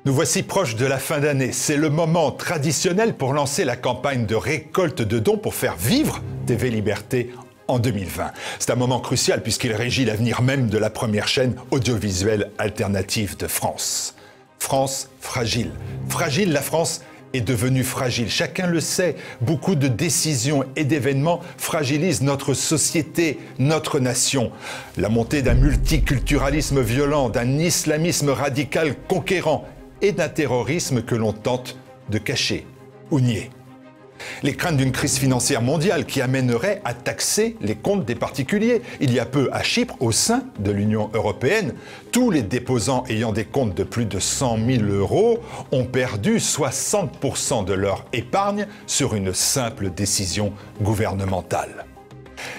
Nous voici proches de la fin d'année. C'est le moment traditionnel pour lancer la campagne de récolte de dons pour faire vivre TV Liberté en 2020. C'est un moment crucial puisqu'il régit l'avenir même de la première chaîne audiovisuelle alternative de France. France fragile. Fragile, la France est devenue fragile. Chacun le sait, beaucoup de décisions et d'événements fragilisent notre société, notre nation. La montée d'un multiculturalisme violent, d'un islamisme radical conquérant et d'un terrorisme que l'on tente de cacher ou nier. Les craintes d'une crise financière mondiale qui amènerait à taxer les comptes des particuliers. Il y a peu, à Chypre, au sein de l'Union européenne, tous les déposants ayant des comptes de plus de 100 000 € ont perdu 60% de leur épargne sur une simple décision gouvernementale.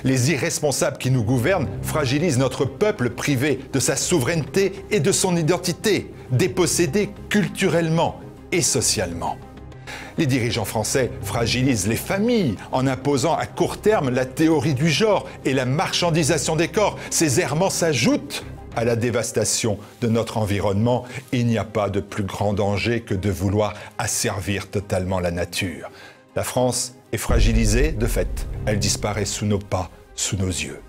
Les irresponsables qui nous gouvernent fragilisent notre peuple privé de sa souveraineté et de son identité, dépossédé culturellement et socialement. Les dirigeants français fragilisent les familles en imposant à court terme la théorie du genre et la marchandisation des corps. Ces errements s'ajoutent à la dévastation de notre environnement. Il n'y a pas de plus grand danger que de vouloir asservir totalement la nature. La France est fragilisée, de fait, elle disparaît sous nos pas, sous nos yeux.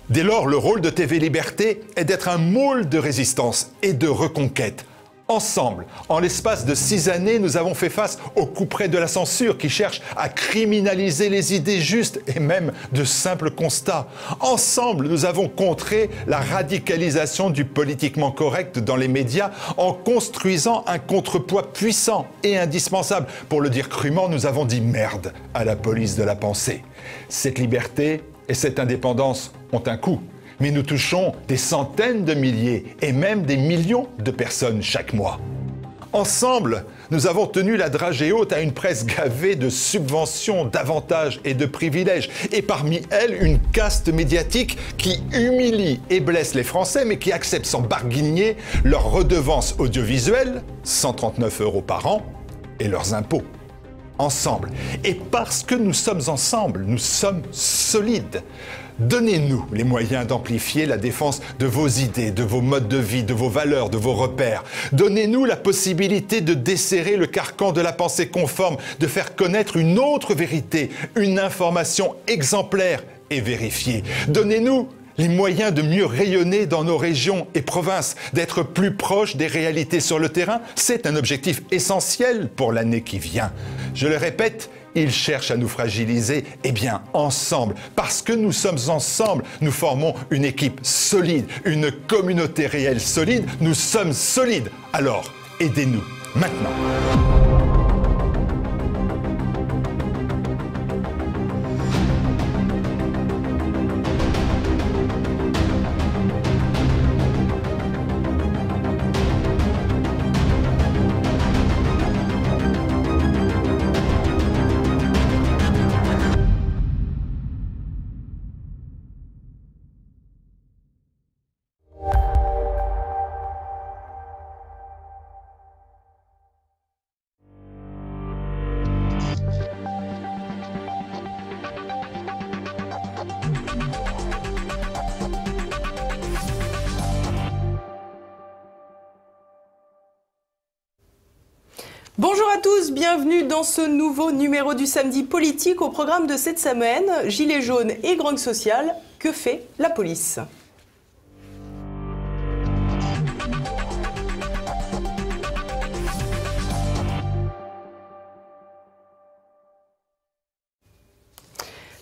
Dès lors, le rôle de TV Liberté est d'être un môle de résistance et de reconquête. Ensemble, en l'espace de 6 années, nous avons fait face au couperet de la censure qui cherche à criminaliser les idées justes et même de simples constats. Ensemble, nous avons contré la radicalisation du politiquement correct dans les médias en construisant un contrepoids puissant et indispensable. Pour le dire crûment, nous avons dit merde à la police de la pensée. Cette liberté et cette indépendance ont un coût. Mais nous touchons des centaines de milliers et même des millions de personnes chaque mois. Ensemble, nous avons tenu la dragée haute à une presse gavée de subventions, d'avantages et de privilèges. Et parmi elles, une caste médiatique qui humilie et blesse les Français, mais qui accepte sans barguigner leurs redevances audiovisuelles, 139 € par an, et leurs impôts. Ensemble. Et parce que nous sommes ensemble, nous sommes solides. Donnez-nous les moyens d'amplifier la défense de vos idées, de vos modes de vie, de vos valeurs, de vos repères. Donnez-nous la possibilité de desserrer le carcan de la pensée conforme, de faire connaître une autre vérité, une information exemplaire et vérifiée. Donnez-nous les moyens de mieux rayonner dans nos régions et provinces, d'être plus proches des réalités sur le terrain. C'est un objectif essentiel pour l'année qui vient. Je le répète, ils cherchent à nous fragiliser. Eh bien, ensemble, parce que nous sommes ensemble, nous formons une équipe solide, une communauté réelle solide. Nous sommes solides. Alors, aidez-nous maintenant. Bonjour à tous, bienvenue dans ce nouveau numéro du Samedi Politique. Au programme de cette semaine, Gilets jaunes et grogne sociale, que fait la police ?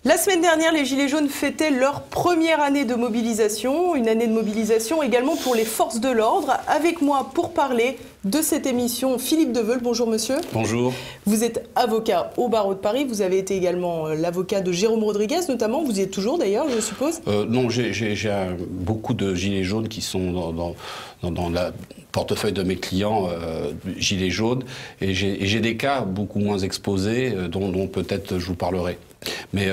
La semaine dernière, les Gilets jaunes fêtaient leur première année de mobilisation, une année de mobilisation également pour les forces de l'ordre. Avec moi pour parler de cette émission, Philippe Deveul. Bonjour monsieur. Bonjour. Vous êtes avocat au barreau de Paris, vous avez été également l'avocat de Jérôme Rodriguez notamment, vous y êtes toujours d'ailleurs je suppose. Non, j'ai beaucoup de Gilets jaunes qui sont dans la portefeuille de mes clients Gilets jaunes et j'ai des cas beaucoup moins exposés dont peut-être je vous parlerai. Mais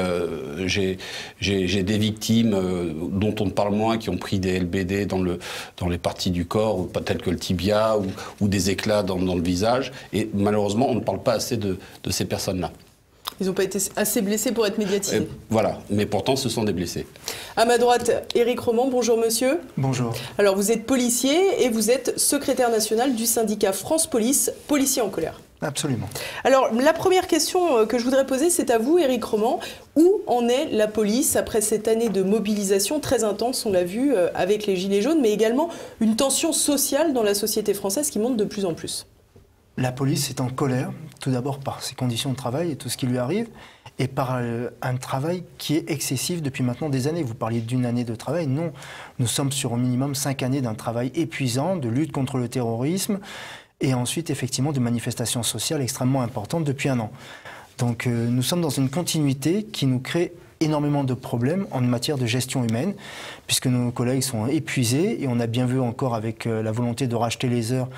j'ai des victimes dont on parle moins, qui ont pris des LBD dans les parties du corps, telles que le tibia ou des éclats dans le visage. Et malheureusement, on ne parle pas assez de ces personnes-là. Ils n'ont pas été assez blessés pour être médiatisés. Voilà, mais pourtant ce sont des blessés. À ma droite, Éric Roman, bonjour monsieur. Bonjour. Alors vous êtes policier et vous êtes secrétaire national du syndicat France Police, policiers en colère. Absolument. Alors la première question que je voudrais poser, c'est à vous Éric Roman. Où en est la police après cette année de mobilisation très intense, on l'a vu avec les Gilets jaunes, mais également une tension sociale dans la société française qui monte de plus en plus? La police est en colère, tout d'abord par ses conditions de travail et tout ce qui lui arrive, et par un travail qui est excessif depuis maintenant des années. Vous parliez d'une année de travail, non. Nous sommes sur au minimum 5 années d'un travail épuisant, de lutte contre le terrorisme, et ensuite effectivement de manifestations sociales extrêmement importantes depuis un an. Donc nous sommes dans une continuité qui nous crée énormément de problèmes en matière de gestion humaine, puisque nos collègues sont épuisés, et on a bien vu encore avec la volonté de racheter les heures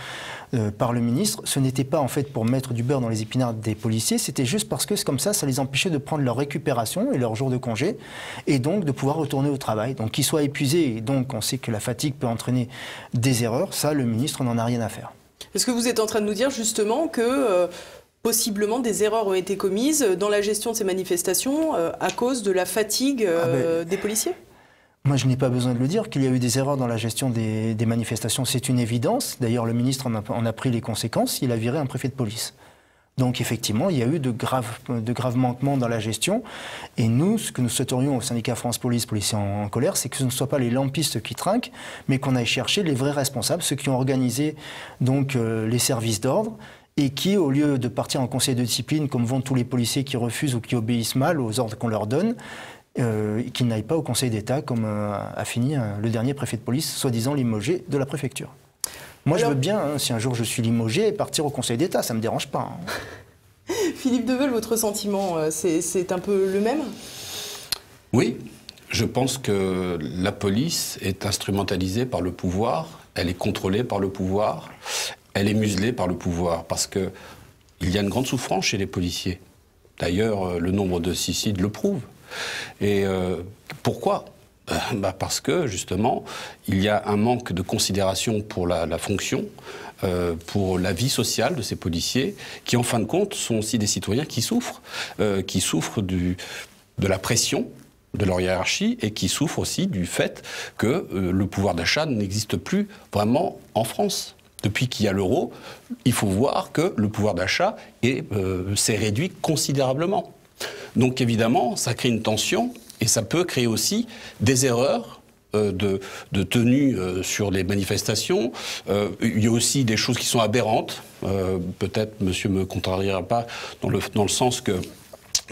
par le ministre, ce n'était pas en fait pour mettre du beurre dans les épinards des policiers, c'était juste parce que comme ça les empêchait de prendre leur récupération et leur jour de congé, et donc de pouvoir retourner au travail. Donc qu'ils soient épuisés, et donc on sait que la fatigue peut entraîner des erreurs, ça le ministre n'en a rien à faire. Est-ce que vous êtes en train de nous dire justement que possiblement des erreurs ont été commises dans la gestion de ces manifestations à cause de la fatigue des policiers? Moi, je n'ai pas besoin de le dire, qu'il y a eu des erreurs dans la gestion des manifestations, c'est une évidence. D'ailleurs, le ministre en a pris les conséquences, il a viré un préfet de police. Donc effectivement, il y a eu de graves manquements dans la gestion. Et nous, ce que nous souhaiterions au syndicat France Police, policiers en colère, c'est que ce ne soient pas les lampistes qui trinquent, mais qu'on aille chercher les vrais responsables, ceux qui ont organisé donc, les services d'ordre, et qui, au lieu de partir en conseil de discipline, comme vont tous les policiers qui refusent ou qui obéissent mal aux ordres qu'on leur donne, qu'ils n'aillent pas au Conseil d'État, comme a fini le dernier préfet de police, soi-disant limogé de la préfecture. Moi, je veux bien, si un jour je suis limogé, partir au Conseil d'État, ça ne me dérange pas. Philippe Deveul, votre sentiment, c'est un peu le même? Oui, je pense que la police est instrumentalisée par le pouvoir, elle est contrôlée par le pouvoir, elle est muselée par le pouvoir, parce qu'il y a une grande souffrance chez les policiers. D'ailleurs, le nombre de suicides le prouve. Et pourquoi ? Parce que, justement, il y a un manque de considération pour la fonction, pour la vie sociale de ces policiers, qui, en fin de compte, sont aussi des citoyens qui souffrent de la pression de leur hiérarchie et qui souffrent aussi du fait que le pouvoir d'achat n'existe plus vraiment en France. Depuis qu'il y a l'euro, il faut voir que le pouvoir d'achat s'est réduit considérablement. Donc évidemment, ça crée une tension et ça peut créer aussi des erreurs de tenue sur les manifestations. Il y a aussi des choses qui sont aberrantes. Peut-être monsieur me contrariera pas dans le sens que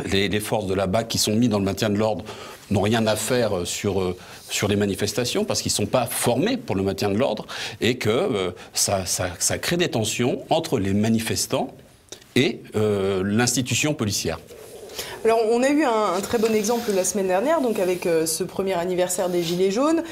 les forces de la BAC qui sont mises dans le maintien de l'ordre n'ont rien à faire sur les manifestations parce qu'ils ne sont pas formés pour le maintien de l'ordre et que ça crée des tensions entre les manifestants et l'institution policière. Alors, on a eu un très bon exemple la semaine dernière, donc avec ce premier anniversaire des Gilets jaunes.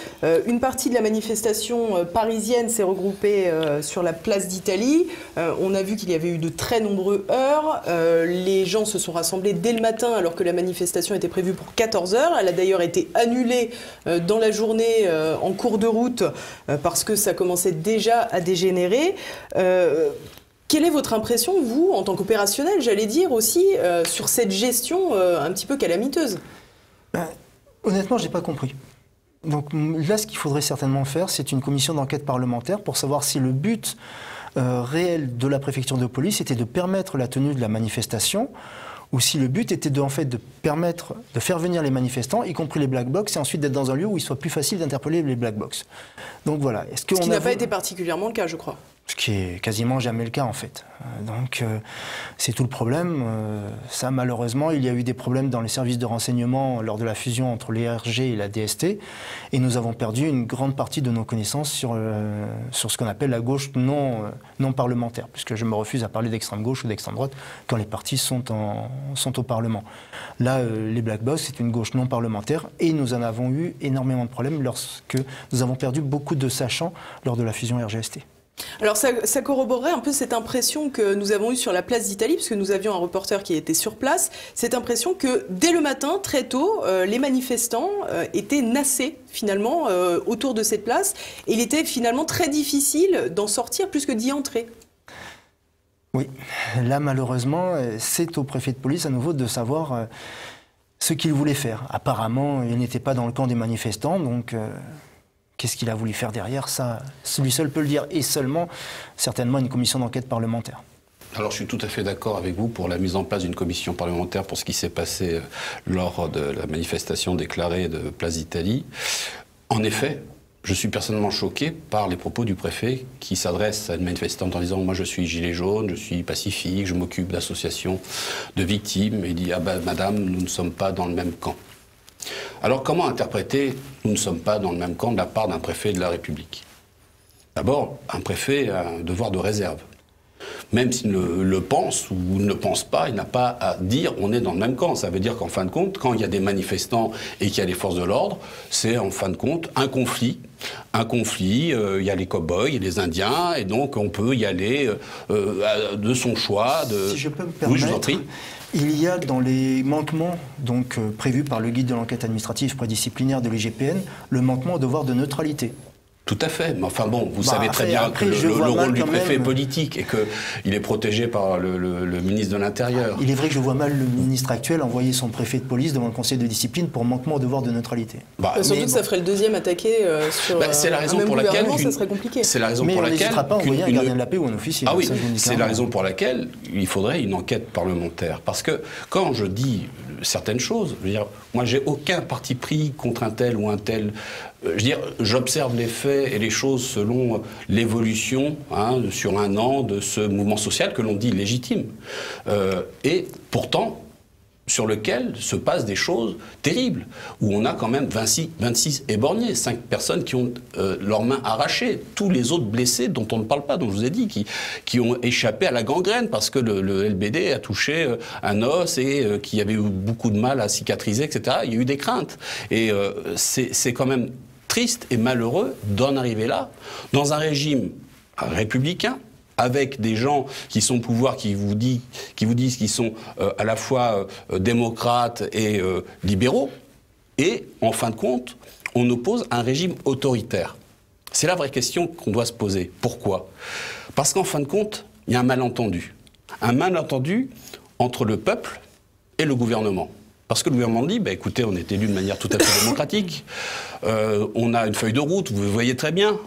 Une partie de la manifestation parisienne s'est regroupée sur la place d'Italie. On a vu qu'il y avait eu de très nombreux heurts. Les gens se sont rassemblés dès le matin alors que la manifestation était prévue pour 14 h. Elle a d'ailleurs été annulée dans la journée en cours de route parce que ça commençait déjà à dégénérer. Quelle est votre impression, vous, en tant qu'opérationnel, j'allais dire aussi, sur cette gestion un petit peu calamiteuse? Honnêtement, je n'ai pas compris. Donc là, ce qu'il faudrait certainement faire, c'est une commission d'enquête parlementaire pour savoir si le but réel de la préfecture de police était de permettre la tenue de la manifestation ou si le but était de faire venir les manifestants, y compris les black blocs, et ensuite d'être dans un lieu où il soit plus facile d'interpeller les black blocs. Donc voilà. Ce qui n'a pas été particulièrement le cas, je crois. Ce qui est quasiment jamais le cas en fait. Donc c'est tout le problème. Ça malheureusement, il y a eu des problèmes dans les services de renseignement lors de la fusion entre l'ERG et la DST et nous avons perdu une grande partie de nos connaissances sur ce qu'on appelle la gauche non parlementaire, puisque je me refuse à parler d'extrême gauche ou d'extrême droite quand les partis sont au Parlement. Là, les Black Blocs, c'est une gauche non parlementaire et nous en avons eu énormément de problèmes lorsque nous avons perdu beaucoup de sachants lors de la fusion RGST. Alors ça corroborerait un peu cette impression que nous avons eue sur la place d'Italie, puisque nous avions un reporter qui était sur place, cette impression que dès le matin, très tôt, les manifestants étaient nassés finalement autour de cette place, et il était finalement très difficile d'en sortir plus que d'y entrer. Oui, là malheureusement, c'est au préfet de police à nouveau de savoir ce qu'il voulait faire. Apparemment, il n'était pas dans le camp des manifestants, donc qu'est-ce qu'il a voulu faire derrière, ça, lui seul peut le dire, et seulement, certainement, une commission d'enquête parlementaire. Alors je suis tout à fait d'accord avec vous pour la mise en place d'une commission parlementaire pour ce qui s'est passé lors de la manifestation déclarée de Place d'Italie. En effet, je suis personnellement choqué par les propos du préfet qui s'adresse à une manifestante en disant « Moi je suis gilet jaune, je suis pacifique, je m'occupe d'associations de victimes » et il dit « Ah ben madame, nous ne sommes pas dans le même camp ». Alors comment interpréter « Nous ne sommes pas dans le même camp » de la part d'un préfet de la République? D'abord, un préfet a un devoir de réserve. Même s'il le pense ou ne le pense pas, il n'a pas à dire on est dans le même camp. Ça veut dire qu'en fin de compte, quand il y a des manifestants et qu'il y a les forces de l'ordre, c'est en fin de compte un conflit. Un conflit, il y a les cow-boys, il y a les Indiens, et donc on peut y aller de son choix. Si je peux me permettre, oui, je vous en prie. Il y a dans les manquements prévus par le guide de l'enquête administrative prédisciplinaire de l'IGPN, le manquement au devoir de neutralité. Tout à fait, mais enfin bon, vous savez très bien que le rôle du préfet est politique et qu'il est protégé par le ministre de l'Intérieur. Il est vrai que je vois mal le ministre actuel envoyer son préfet de police devant le conseil de discipline pour manquement au devoir de neutralité. Surtout que ça ferait le deuxième attaqué sur c'est la raison un même pour laquelle ça serait compliqué. C'est la raison mais pour on laquelle n'hésitera pas à envoyer un gardien de la paix ou un officier. Ah oui, c'est la raison pour laquelle il faudrait une enquête parlementaire. Parce que quand je dis certaines choses, je veux dire, moi j'ai aucun parti pris contre un tel ou un tel. Je veux dire, j'observe les faits et les choses selon l'évolution sur un an de ce mouvement social que l'on dit légitime. Et pourtant, sur lequel se passent des choses terribles, où on a quand même 26 éborgnés, 5 personnes qui ont leurs mains arrachées, tous les autres blessés dont on ne parle pas, dont je vous ai dit, qui ont échappé à la gangrène parce que le LBD a touché un os et qui avait eu beaucoup de mal à cicatriser, etc. Il y a eu des craintes. Et c'est quand même triste et malheureux d'en arriver là, dans un régime républicain, avec des gens qui sont au pouvoir, qui vous disent qu'ils sont à la fois démocrates et libéraux, et en fin de compte, on oppose un régime autoritaire. C'est la vraie question qu'on doit se poser. Pourquoi? Parce qu'en fin de compte, il y a un malentendu. Un malentendu entre le peuple et le gouvernement. Parce que le gouvernement dit, écoutez, on est élu de manière tout à fait démocratique, on a une feuille de route, vous voyez très bien,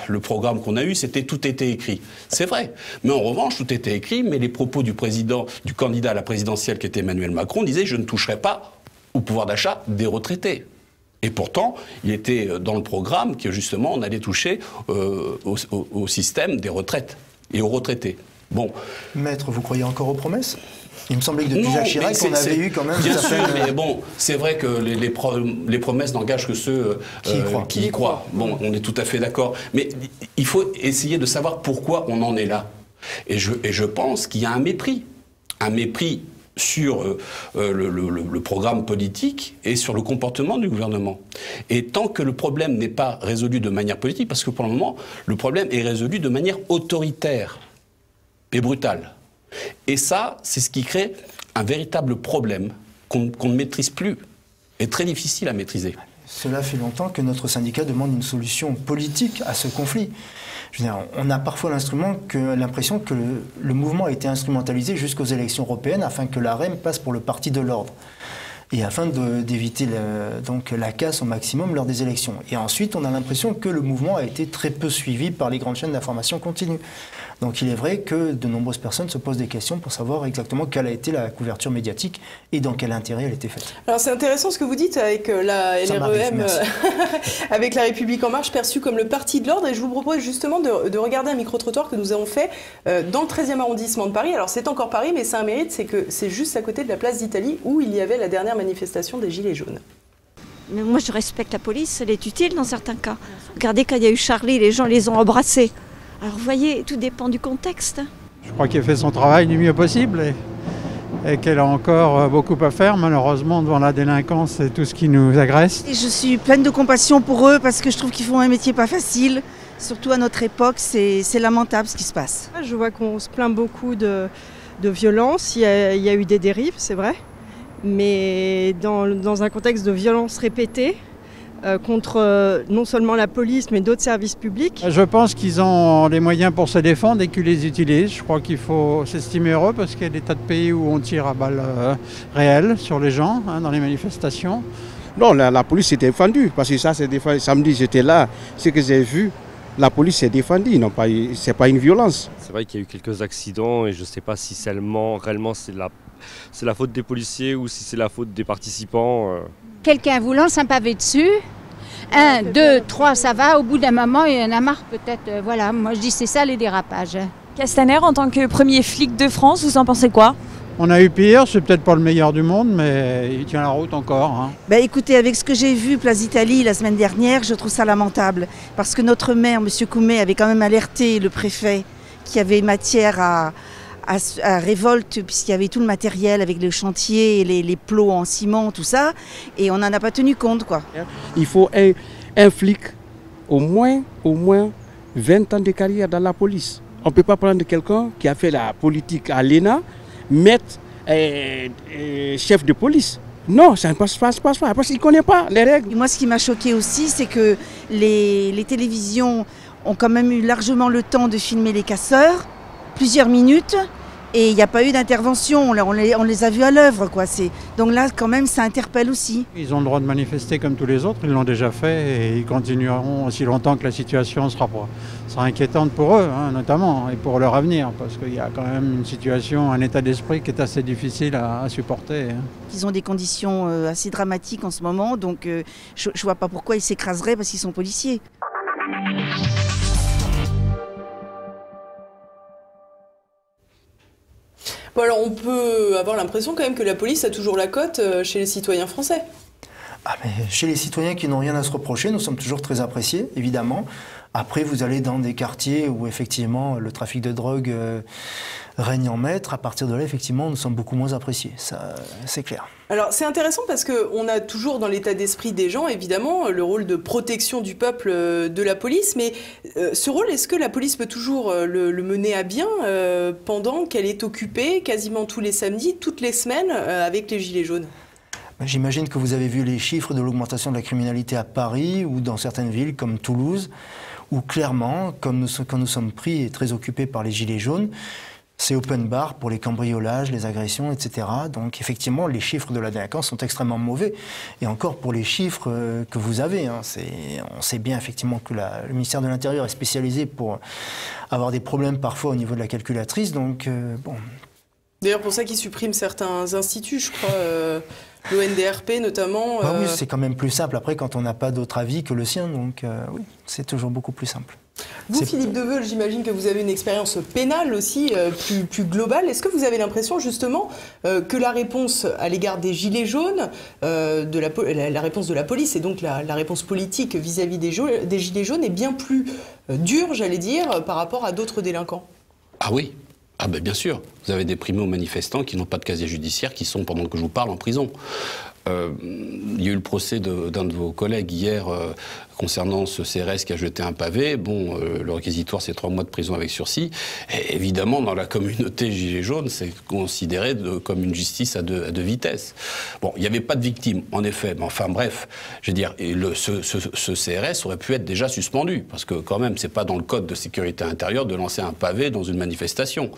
le programme qu'on a eu, tout était écrit. C'est vrai. Mais en revanche, tout était écrit, mais les propos du candidat à la présidentielle qui était Emmanuel Macron disaient, je ne toucherai pas au pouvoir d'achat des retraités. Et pourtant, il était dans le programme que justement, on allait toucher au système des retraites et aux retraités. Bon. Maître, vous croyez encore aux promesses ? Il me semblait que depuis Jacques Chirac, on avait eu quand même... Bien sûr, mais bon, c'est vrai que les promesses n'engagent que ceux qui y croient. Bon, on est tout à fait d'accord. Mais il faut essayer de savoir pourquoi on en est là. Et je pense qu'il y a un mépris. Un mépris sur le programme politique et sur le comportement du gouvernement. Et tant que le problème n'est pas résolu de manière politique, parce que pour le moment, le problème est résolu de manière autoritaire et brutale. Et ça, c'est ce qui crée un véritable problème qu'on ne maîtrise plus, et très difficile à maîtriser. Cela fait longtemps que notre syndicat demande une solution politique à ce conflit. Je veux dire, on a parfois l'impression que le mouvement a été instrumentalisé jusqu'aux élections européennes afin que la REM passe pour le parti de l'ordre. Et afin d'éviter la casse au maximum lors des élections. Et ensuite, on a l'impression que le mouvement a été très peu suivi par les grandes chaînes d'information continue. Donc il est vrai que de nombreuses personnes se posent des questions pour savoir exactement quelle a été la couverture médiatique et dans quel intérêt elle était faite. Alors c'est intéressant ce que vous dites avec la LREM, avec la République En Marche perçue comme le parti de l'ordre. Et je vous propose justement de regarder un micro-trottoir que nous avons fait dans le 13e arrondissement de Paris. Alors c'est encore Paris, mais c'est un mérite, c'est que c'est juste à côté de la place d'Italie où il y avait la dernière manifestation des Gilets jaunes. Mais moi je respecte la police, elle est utile dans certains cas. Regardez quand il y a eu Charlie, les gens les ont embrassés. Alors vous voyez, tout dépend du contexte. Je crois qu'elle fait son travail du mieux possible et qu'elle a encore beaucoup à faire malheureusement devant la délinquance et tout ce qui nous agresse. Et je suis pleine de compassion pour eux parce que je trouve qu'ils font un métier pas facile. Surtout à notre époque, c'est lamentable ce qui se passe. Je vois qu'on se plaint beaucoup de violence, il y a eu des dérives, c'est vrai. Mais dans un contexte de violence répétée, contre non seulement la police, mais d'autres services publics. Je pense qu'ils ont les moyens pour se défendre et qu'ils les utilisent. Je crois qu'il faut s'estimer heureux parce qu'il y a des tas de pays où on tire à balles réelles sur les gens, dans les manifestations. Non, la police s'est défendue, parce que ça, c'est défendu. Samedi, j'étais là, ce que j'ai vu, la police s'est défendue, ce n'est pas une violence. C'est vrai qu'il y a eu quelques accidents et je ne sais pas si réellement c'est la faute des policiers ou si c'est la faute des participants. Quelqu'un vous lance un pavé dessus, 1, 2, 3, ça va, au bout d'un moment, il y en a marre peut-être. Voilà, moi je dis c'est ça les dérapages. Castaner, en tant que premier flic de France, vous en pensez quoi? On a eu pire, c'est peut-être pas le meilleur du monde, mais il tient la route encore. Écoutez, avec ce que j'ai vu Place d'Italie la semaine dernière, je trouve ça lamentable. Parce que notre maire, M. Coumet, avait quand même alerté le préfet qu'il y avait matière à révolte, puisqu'il y avait tout le matériel avec le chantier, les plots en ciment, tout ça, et on n'en a pas tenu compte, quoi. Il faut un flic, au moins 20 ans de carrière dans la police. On ne peut pas prendre quelqu'un qui a fait la politique à l'ENA, mettre chef de police. Non, ça ne passe pas, parce qu'il ne connaît pas les règles. Et moi, ce qui m'a choqué aussi, c'est que les télévisions ont quand même eu largement le temps de filmer les casseurs, plusieurs minutes, et il n'y a pas eu d'intervention, on les a vus à l'œuvre, quoi. Donc là, quand même, ça interpelle aussi. Ils ont le droit de manifester comme tous les autres, ils l'ont déjà fait, et ils continueront aussi longtemps que la situation sera inquiétante pour eux, notamment, et pour leur avenir, parce qu'il y a quand même une situation, un état d'esprit qui est assez difficile à supporter. Ils ont des conditions assez dramatiques en ce moment, donc je ne vois pas pourquoi ils s'écraseraient parce qu'ils sont policiers. Bon, alors on peut avoir l'impression quand même que la police a toujours la cote chez les citoyens français. Mais chez les citoyens qui n'ont rien à se reprocher, nous sommes toujours très appréciés, évidemment. Après, vous allez dans des quartiers où effectivement le trafic de drogue règne en maître. À partir de là, effectivement, nous sommes beaucoup moins appréciés. Ça, c'est clair. Alors c'est intéressant parce qu'on a toujours dans l'état d'esprit des gens, évidemment, le rôle de protection du peuple de la police. Mais ce rôle, est-ce que la police peut toujours le mener à bien pendant qu'elle est occupée quasiment tous les samedis, toutes les semaines, avec les Gilets jaunes ? J'imagine que vous avez vu les chiffres de l'augmentation de la criminalité à Paris ou dans certaines villes comme Toulouse, où clairement, quand nous sommes pris et très occupés par les Gilets jaunes, c'est open bar pour les cambriolages, les agressions, etc. Donc effectivement, les chiffres de la délinquance sont extrêmement mauvais. Et encore pour les chiffres que vous avez, on sait bien effectivement que le ministère de l'Intérieur est spécialisé pour avoir des problèmes parfois au niveau de la calculatrice. Donc bon. D'ailleurs, pour ça qu'ils suppriment certains instituts, je crois, l'ONDRP notamment. Oui, c'est quand même plus simple après quand on n'a pas d'autre avis que le sien. Donc oui, c'est toujours beaucoup plus simple. Vous, Philippe Deveul, j'imagine que vous avez une expérience pénale aussi plus globale. Est-ce que vous avez l'impression justement que la réponse à l'égard des Gilets jaunes, la réponse de la police et donc la réponse politique vis-à-vis des Gilets jaunes est bien plus dure, j'allais dire, par rapport à d'autres délinquants? Ah oui. Ah ben bien sûr, vous avez des primo-manifestants qui n'ont pas de casier judiciaire, qui sont, pendant que je vous parle, en prison. Il y a eu le procès d'un de vos collègues hier concernant ce CRS qui a jeté un pavé. Bon, le réquisitoire, c'est 3 mois de prison avec sursis. Et évidemment, dans la communauté Gilets jaunes, c'est considéré comme une justice à deux vitesses. Bon, il n'y avait pas de victimes, en effet. Mais enfin, bref, je veux dire, ce CRS aurait pu être déjà suspendu. Parce que, quand même, c'est pas dans le code de sécurité intérieure de lancer un pavé dans une manifestation.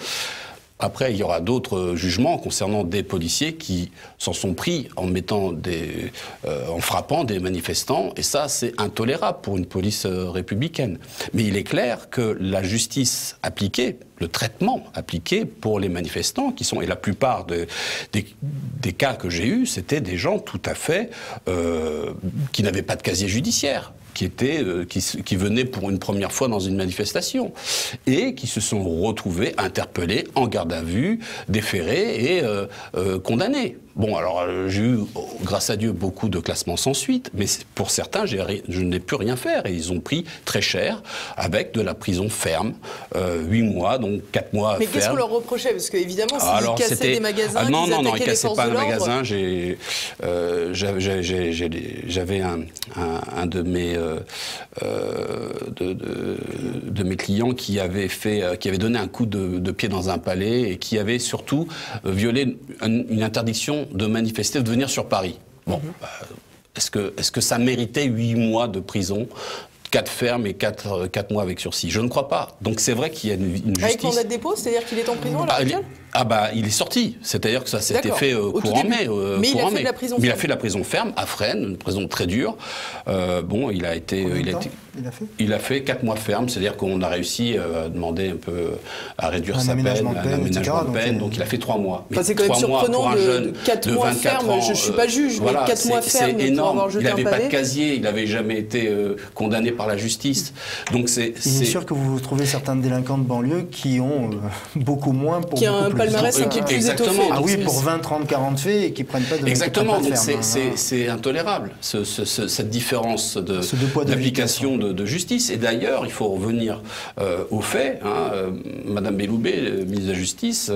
Après, il y aura d'autres jugements concernant des policiers qui s'en sont pris en en frappant des manifestants, et ça, c'est intolérable pour une police républicaine. Mais il est clair que la justice appliquée, le traitement appliqué pour les manifestants, et la plupart des cas que j'ai eus, c'était des gens tout à fait qui n'avaient pas de casier judiciaire, qui venaient pour une première fois dans une manifestation et qui se sont retrouvés interpellés, en garde à vue, déférés et condamnés. Bon, alors j'ai eu, grâce à Dieu, beaucoup de classements sans suite, mais pour certains, je n'ai pu rien faire et ils ont pris très cher avec de la prison ferme, 8 mois, donc 4 mois ferme. Mais qu'est-ce qu'on leur reprochait? Parce qu'évidemment, s'ils cassaient des magasins, non, ils les cassaient pas un magasin. J'avais un de mes clients qui avait donné un coup de pied dans un palais et qui avait surtout violé une interdiction de manifester, de venir sur Paris. Bon, Est-ce que ça méritait 8 mois de prison, 4 fermes et 4 mois avec sursis? Je ne crois pas. Donc c'est vrai qu'il y a une justice... Avec mandat de dépôt, c'est-à-dire qu'il est en prison à l'heure actuelle? Il est sorti. C'est-à-dire que ça s'était fait courant mai. Mais il a fait de la prison ferme. Il a fait de la prison ferme à Fresnes, une prison très dure. Il a fait 4 mois ferme, c'est-à-dire qu'on a réussi à demander un peu à réduire sa peine, un aménagement de peine. Donc il a fait 3 mois. Enfin, c'est quand même surprenant de 4 mois ferme. Je ne suis pas juge, mais 4 mois ferme. C'est énorme. Il n'avait pas de casier, il n'avait jamais été condamné par la justice. Donc il est sûr que vous trouvez certains délinquants de banlieue qui ont beaucoup moins pour beaucoup plus. Exactement. Ah oui, pour 20, 30, 40 faits et qui ne prennent pas de Exactement, donc c'est intolérable, cette différence d'application de justice. Et d'ailleurs, il faut revenir aux faits. Madame Belloubet, ministre de la Justice,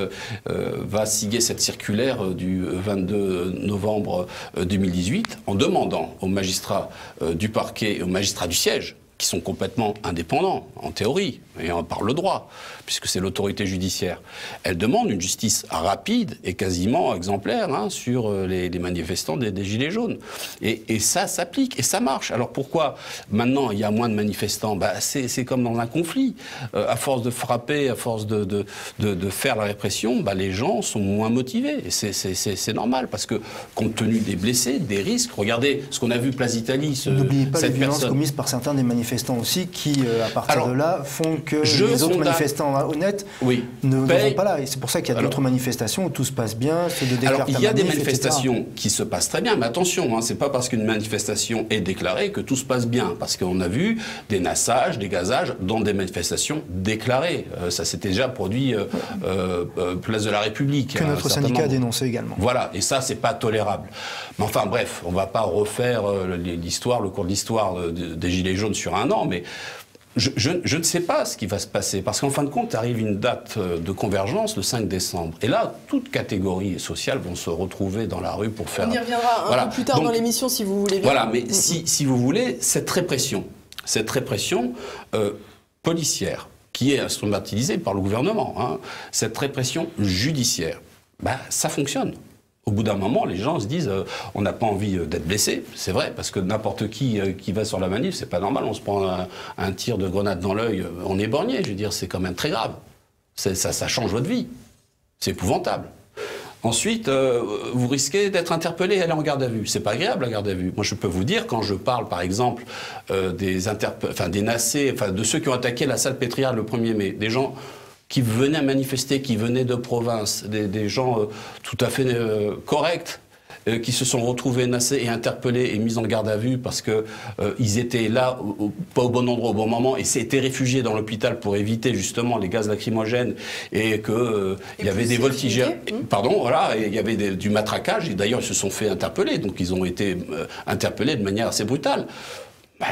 va signer cette circulaire du 22 novembre 2018 en demandant aux magistrats du parquet et aux magistrats du siège, qui sont complètement indépendants, en théorie, et par le droit, puisque c'est l'autorité judiciaire. Elle demande une justice rapide et quasiment exemplaire sur les manifestants des Gilets jaunes. Et ça s'applique, et ça marche. Alors pourquoi maintenant il y a moins de manifestants? C'est comme dans un conflit. À force de frapper, à force de faire la répression, les gens sont moins motivés. Et c'est normal, parce que compte tenu des blessés, des risques, regardez ce qu'on a vu Place d'Italie. N'oubliez pas les violences commises par certains des manifestants aussi qui, à partir de là, font que les autres manifestants honnêtes ne vont pas là. Et c'est pour ça qu'il y a d'autres manifestations où tout se passe bien, ceux de déclaration. Il y a des manifestations qui se passent très bien, mais attention, c'est pas parce qu'une manifestation est déclarée que tout se passe bien, parce qu'on a vu des nassages, des gazages dans des manifestations déclarées. Ça s'était déjà produit place de la République. Que notre syndicat a dénoncé également. Voilà, et ça, c'est pas tolérable. Mais enfin, bref, on va pas refaire le cours de l'histoire des Gilets jaunes sur un an, mais je ne sais pas ce qui va se passer, parce qu'en fin de compte, arrive une date de convergence le 5 décembre. Et là, toutes catégories sociales vont se retrouver dans la rue pour faire... On y reviendra un peu plus tard dans l'émission, si vous voulez bien. Voilà, mais si vous voulez, cette répression policière, qui est instrumentalisée par le gouvernement, cette répression judiciaire, ça fonctionne. Au bout d'un moment, les gens se disent on n'a pas envie d'être blessé, c'est vrai, parce que n'importe qui va sur la manif, c'est pas normal, on se prend un tir de grenade dans l'œil, on est borgné, je veux dire, c'est quand même très grave. Ça change votre vie. C'est épouvantable. Ensuite, vous risquez d'être interpellé et aller en garde à vue. C'est pas agréable, la garde à vue. Moi, je peux vous dire, quand je parle, par exemple, des nassés, de ceux qui ont attaqué la salle Pétriard le 1er mai, des gens qui venaient manifester, qui venaient de province, des gens tout à fait corrects, qui se sont retrouvés nassés et interpellés et mis en garde à vue parce qu'ils étaient là, pas au bon endroit, au bon moment, et s'étaient réfugiés dans l'hôpital pour éviter justement les gaz lacrymogènes et qu'il y avait des voltigeurs. Pardon, voilà, et il y avait du matraquage, et d'ailleurs ils se sont fait interpeller, donc ils ont été interpellés de manière assez brutale.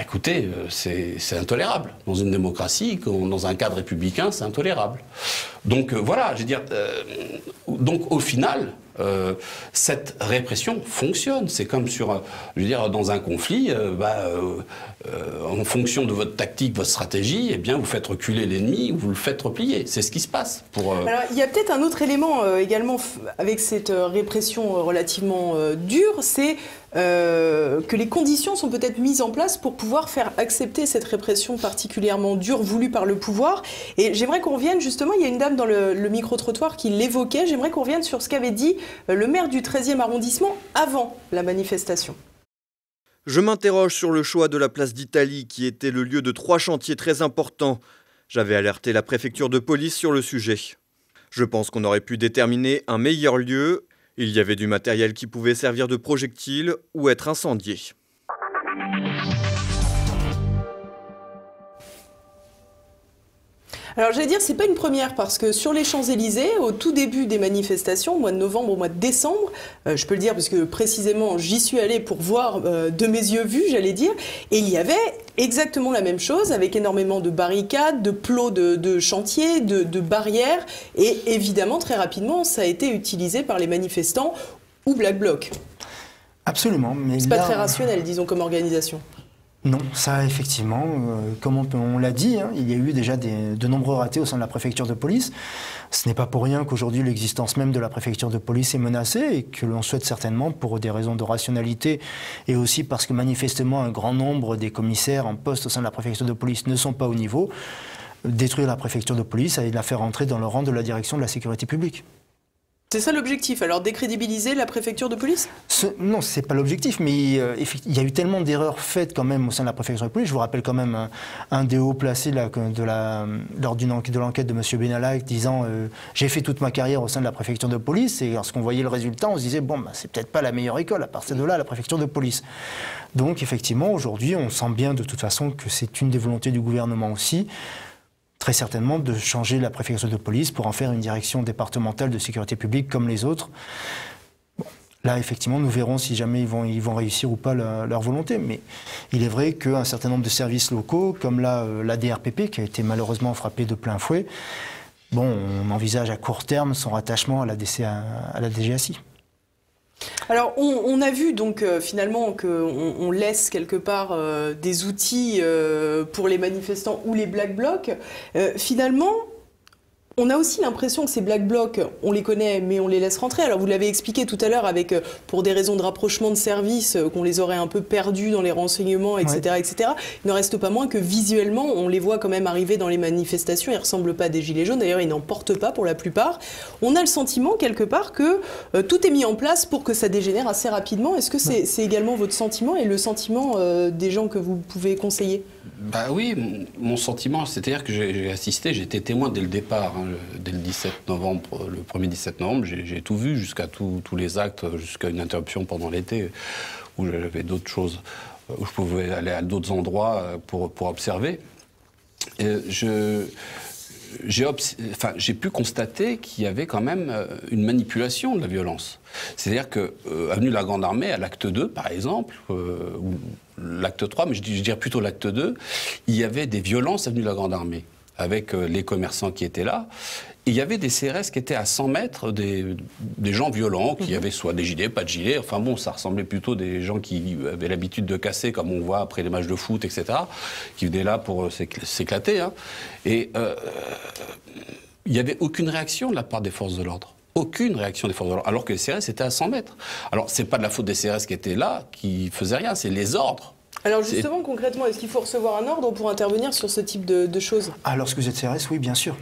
Écoutez, c'est intolérable. Dans une démocratie, dans un cadre républicain, c'est intolérable. Donc voilà, je veux dire, donc au final, cette répression fonctionne. C'est comme dans un conflit, en fonction de votre tactique, votre stratégie, vous faites reculer l'ennemi ou vous le faites replier. C'est ce qui se passe. Alors, il y a peut-être un autre élément également avec cette répression relativement dure, c'est que les conditions sont peut-être mises en place pour pouvoir faire accepter cette répression particulièrement dure voulue par le pouvoir. Et j'aimerais qu'on revienne justement, il y a une dame dans le micro-trottoir qui l'évoquait, j'aimerais qu'on revienne sur ce qu'avait dit le maire du 13e arrondissement avant la manifestation. Je m'interroge sur le choix de la place d'Italie qui était le lieu de 3 chantiers très importants. J'avais alerté la préfecture de police sur le sujet. Je pense qu'on aurait pu déterminer un meilleur lieu. Il y avait du matériel qui pouvait servir de projectile ou être incendié. Alors j'allais dire, c'est pas une première parce que sur les Champs-Élysées, au tout début des manifestations, au mois de novembre, au mois de décembre, je peux le dire parce que précisément j'y suis allée pour voir de mes yeux vus, j'allais dire, et il y avait exactement la même chose avec énormément de barricades, de plots de chantiers, de barrières, et évidemment très rapidement ça a été utilisé par les manifestants ou Black Bloc. Absolument. Mais c'est pas très rationnel, disons, comme organisation. Non, ça effectivement, comme on l'a dit, hein, il y a eu déjà de nombreux ratés au sein de la préfecture de police. Ce n'est pas pour rien qu'aujourd'hui l'existence même de la préfecture de police est menacée et que l'on souhaite certainement, pour des raisons de rationalité et aussi parce que manifestement un grand nombre des commissaires en poste au sein de la préfecture de police ne sont pas au niveau, détruire la préfecture de police et la faire entrer dans le rang de la direction de la sécurité publique. C'est ça l'objectif, alors décrédibiliser la préfecture de police? Non, c'est pas l'objectif, mais il y a eu tellement d'erreurs faites quand même au sein de la préfecture de police. Je vous rappelle quand même un des hauts placés lors de l'enquête de M. Benalla disant j'ai fait toute ma carrière au sein de la préfecture de police, et lorsqu'on voyait le résultat, on se disait bon, c'est peut-être pas la meilleure école, à partir de là, la préfecture de police. Donc effectivement, aujourd'hui, on sent bien de toute façon que c'est une des volontés du gouvernement aussi, très certainement de changer la préfecture de police pour en faire une direction départementale de sécurité publique comme les autres. Bon, là, effectivement, nous verrons si jamais ils vont réussir ou pas leur volonté. Mais il est vrai qu'un certain nombre de services locaux, comme la DRPP, qui a été malheureusement frappée de plein fouet, bon, on envisage à court terme son rattachement à la DGSI. Alors, on a vu donc finalement qu'on laisse quelque part des outils pour les manifestants ou les Black Blocs. Finalement, on a aussi l'impression que ces Black Blocs, on les connaît, mais on les laisse rentrer. Alors, vous l'avez expliqué tout à l'heure avec, pour des raisons de rapprochement de services, qu'on les aurait un peu perdus dans les renseignements, etc., ouais. etc. Il ne reste pas moins que visuellement, on les voit quand même arriver dans les manifestations. Ils ne ressemblent pas à des gilets jaunes. D'ailleurs, ils n'en portent pas pour la plupart. On a le sentiment, quelque part, que tout est mis en place pour que ça dégénère assez rapidement. Est-ce que c'est également votre sentiment et le sentiment des gens que vous pouvez conseiller? Bah oui, mon sentiment, c'est-à-dire que j'ai assisté, j'ai été témoin dès le départ, hein, dès le 17 novembre, le 1er 17 novembre, j'ai tout vu, jusqu'à tous les actes, jusqu'à une interruption pendant l'été, où j'avais d'autres choses, où je pouvais aller à d'autres endroits pour observer. J'ai pu constater qu'il y avait quand même une manipulation de la violence. C'est-à-dire que avenue de la Grande Armée, à l'acte 2, par exemple, ou l'acte 3, mais je dirais plutôt l'acte 2, il y avait des violences avenue de la Grande Armée, avec les commerçants qui étaient là. Et il y avait des CRS qui étaient à 100 mètres, des gens violents, qui avaient soit des gilets, pas de gilets. Enfin bon, ça ressemblait plutôt à des gens qui avaient l'habitude de casser, comme on voit après les matchs de foot, etc., qui venaient là pour s'éclater. Hein. Et il n'y avait aucune réaction de la part des forces de l'ordre. Aucune réaction des forces de l'ordre, alors que les CRS étaient à 100 mètres. Alors, c'est pas de la faute des CRS qui étaient là, qui faisaient rien, c'est les ordres. Alors justement, concrètement, est-ce qu'il faut recevoir un ordre pour intervenir sur ce type de choses? Ah, lorsque vous êtes CRS, oui, bien sûr.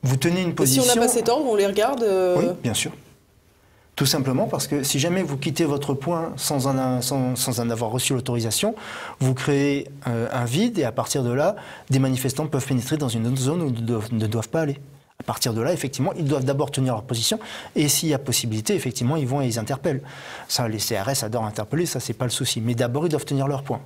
Vous tenez une position... Et si on n'a pas cet ordre, on les regarde Oui, bien sûr. Tout simplement parce que si jamais vous quittez votre point sans en avoir reçu l'autorisation, vous créez un vide et à partir de là, des manifestants peuvent pénétrer dans une autre zone où ils ne doivent pas aller. À partir de là, effectivement, ils doivent d'abord tenir leur position et s'il y a possibilité, effectivement, ils vont et ils interpellent. Ça, les CRS adorent interpeller, ça, c'est pas le souci. Mais d'abord, ils doivent tenir leur point.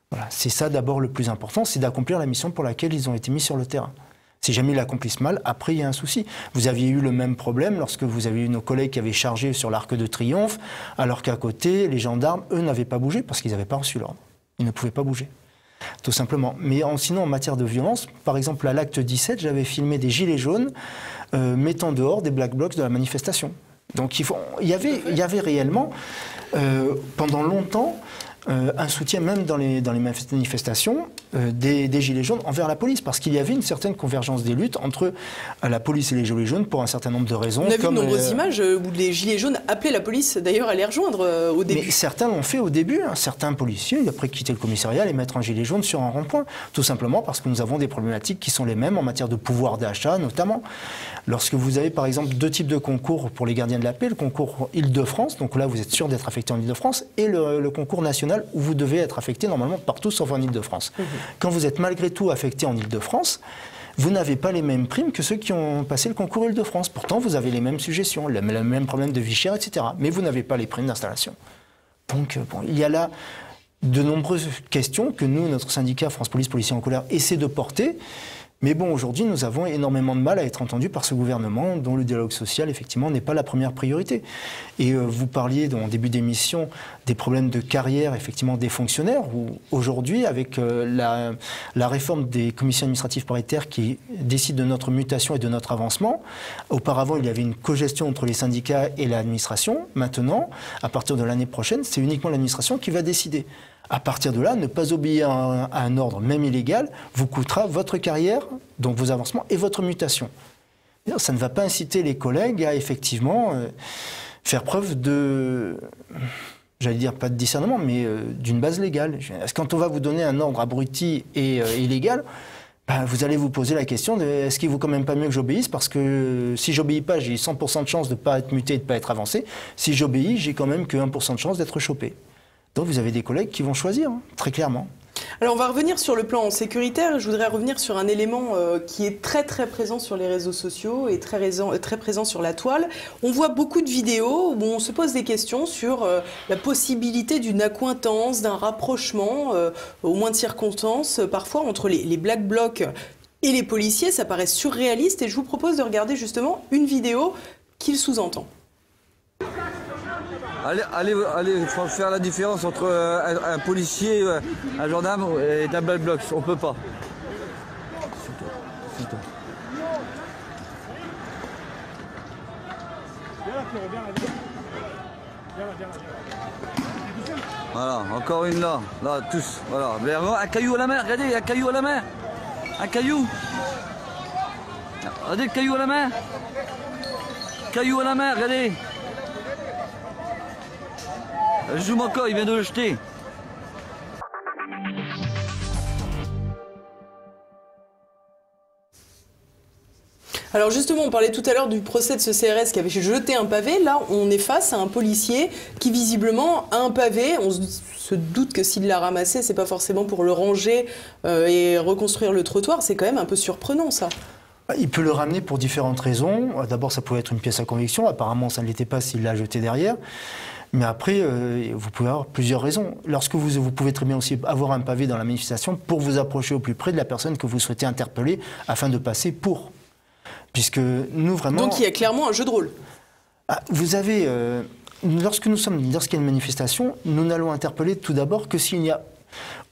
Voilà, c'est ça d'abord le plus important, c'est d'accomplir la mission pour laquelle ils ont été mis sur le terrain. Si jamais ils l'accomplissent mal, après, il y a un souci. Vous aviez eu le même problème lorsque vous avez eu nos collègues qui avaient chargé sur l'Arc de Triomphe, alors qu'à côté, les gendarmes, eux, n'avaient pas bougé parce qu'ils n'avaient pas reçu l'ordre. Ils ne pouvaient pas bouger. Tout simplement. Mais sinon, en matière de violence, par exemple, à l'acte 17, j'avais filmé des gilets jaunes mettant dehors des Black Blocs de la manifestation. Donc il y avait réellement, pendant longtemps, un soutien même dans les manifestations des gilets jaunes envers la police, parce qu'il y avait une certaine convergence des luttes entre la police et les gilets jaunes pour un certain nombre de raisons. On a vu de nombreuses images où les gilets jaunes appelaient la police d'ailleurs à les rejoindre au début. Mais certains l'ont fait au début, hein. Certains policiers, après quitter le commissariat et mettre un gilet jaune sur un rond-point, tout simplement parce que nous avons des problématiques qui sont les mêmes en matière de pouvoir d'achat notamment. Lorsque vous avez par exemple deux types de concours pour les gardiens de la paix, le concours Île-de-France, donc là vous êtes sûr d'être affecté en Île-de-France, et le concours national où vous devez être affecté normalement partout sauf en Île-de-France. Quand vous êtes malgré tout affecté en Île-de-France, vous n'avez pas les mêmes primes que ceux qui ont passé le concours Île-de-France. Pourtant, vous avez les mêmes suggestions, le même problème de vie chère, etc. Mais vous n'avez pas les primes d'installation. Donc, bon, il y a là de nombreuses questions que nous, notre syndicat France Police Policiers en Colère, essaie de porter. Mais bon, aujourd'hui, nous avons énormément de mal à être entendus par ce gouvernement dont le dialogue social, effectivement, n'est pas la première priorité. Et vous parliez, en début d'émission, des problèmes de carrière, effectivement, des fonctionnaires, où aujourd'hui, avec la réforme des commissions administratives paritaires qui décide de notre mutation et de notre avancement, auparavant, il y avait une cogestion entre les syndicats et l'administration. Maintenant, à partir de l'année prochaine, c'est uniquement l'administration qui va décider. À partir de là, ne pas obéir à un ordre, même illégal, vous coûtera votre carrière, donc vos avancements et votre mutation. Ça ne va pas inciter les collègues à effectivement faire preuve de, j'allais dire pas de discernement, mais d'une base légale. Quand on va vous donner un ordre abruti et illégal, ben, vous allez vous poser la question de est-ce qu'il vaut quand même pas mieux que j'obéisse, parce que si j'obéis pas, j'ai 100% de chance de ne pas être muté et de ne pas être avancé. Si j'obéis, j'ai quand même que 1% de chance d'être chopé. Donc vous avez des collègues qui vont choisir, hein, très clairement. Alors on va revenir sur le plan sécuritaire. Je voudrais revenir sur un élément qui est très présent sur les réseaux sociaux et très présent sur la toile. On voit beaucoup de vidéos où on se pose des questions sur la possibilité d'une accointance, d'un rapprochement, au moins de circonstances, parfois entre les Black Blocs et les policiers. Ça paraît surréaliste et je vous propose de regarder justement une vidéo qui le sous-entend. Allez faire la différence entre un policier, un gendarme et un Black Bloc. On peut pas. Voilà, encore une là. Là, tous. Voilà. Un caillou à la main, regardez, un caillou à la main. Un caillou. Regardez le caillou à la main. Caillou à la main, regardez. Je joue encore, il vient de le jeter. Alors justement, on parlait tout à l'heure du procès de ce CRS qui avait jeté un pavé. Là, on est face à un policier qui visiblement a un pavé. On se doute que s'il l'a ramassé, c'est pas forcément pour le ranger et reconstruire le trottoir. C'est quand même un peu surprenant, ça. Il peut le ramener pour différentes raisons. D'abord, ça pouvait être une pièce à conviction. Apparemment, ça ne l'était pas s'il l'a jeté derrière. Mais après, vous pouvez avoir plusieurs raisons. Lorsque vous pouvez très bien aussi avoir un pavé dans la manifestation pour vous approcher au plus près de la personne que vous souhaitez interpeller afin de passer pour. Puisque nous, vraiment... Donc il y a clairement un jeu de rôle. Vous avez... lorsqu'il y a une manifestation, nous n'allons interpeller tout d'abord que s'il n'y a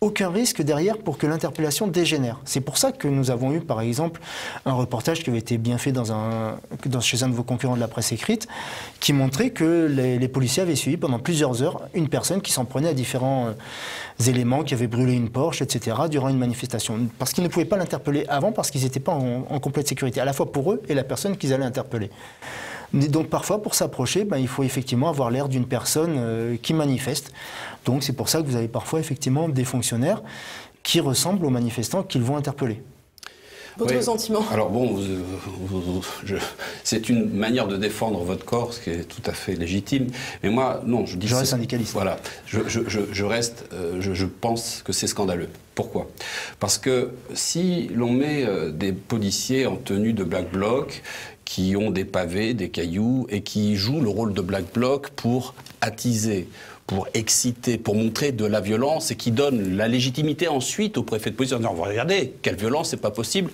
aucun risque derrière pour que l'interpellation dégénère. C'est pour ça que nous avons eu, par exemple, un reportage qui avait été bien fait chez un de vos concurrents de la presse écrite, qui montrait que les policiers avaient suivi pendant plusieurs heures une personne qui s'en prenait à différents éléments, qui avait brûlé une Porsche, etc., durant une manifestation. Parce qu'ils ne pouvaient pas l'interpeller avant, parce qu'ils n'étaient pas en complète sécurité, à la fois pour eux et la personne qu'ils allaient interpeller. Donc parfois, pour s'approcher, il faut effectivement avoir l'air d'une personne qui manifeste. Donc c'est pour ça que vous avez parfois effectivement des fonctionnaires qui ressemblent aux manifestants qu'ils vont interpeller. Votre sentiment? Alors bon, c'est une manière de défendre votre corps, ce qui est tout à fait légitime. Mais moi, non, je dis... Je reste syndicaliste. Voilà, je pense que c'est scandaleux. Pourquoi? Parce que si l'on met des policiers en tenue de Black Bloc, qui ont des pavés, des cailloux, et qui jouent le rôle de Black Bloc pour attiser, pour exciter, pour montrer de la violence, et qui donnent la légitimité ensuite au préfet de police en disant « Regardez, quelle violence, c'est pas possible ».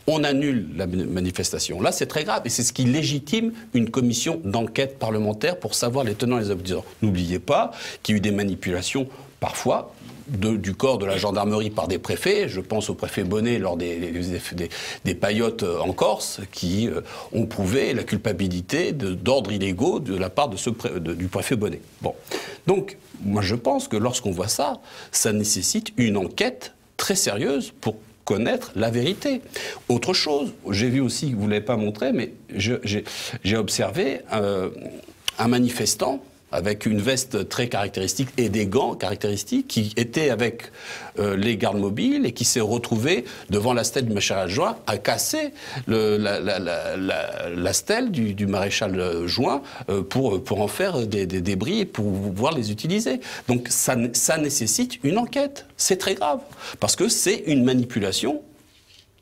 On annule la manifestation. Là, c'est très grave. Et c'est ce qui légitime une commission d'enquête parlementaire pour savoir les tenants et les aboutissants. N'oubliez pas qu'il y a eu des manipulations, parfois, du corps de la gendarmerie par des préfets. Je pense au préfet Bonnet lors des paillotes en Corse qui ont prouvé la culpabilité d'ordres illégaux de la part du préfet Bonnet. Bon. Donc, moi je pense que lorsqu'on voit ça, ça nécessite une enquête très sérieuse pour connaître la vérité. Autre chose, j'ai vu aussi, vous ne l'avez pas montré, mais j'ai observé un manifestant avec une veste très caractéristique et des gants caractéristiques, qui était avec les gardes mobiles et qui s'est retrouvé devant la stèle du maréchal Juin à casser la stèle du maréchal Juin pour en faire des débris et pour pouvoir les utiliser. Donc ça nécessite une enquête. C'est très grave, parce que c'est une manipulation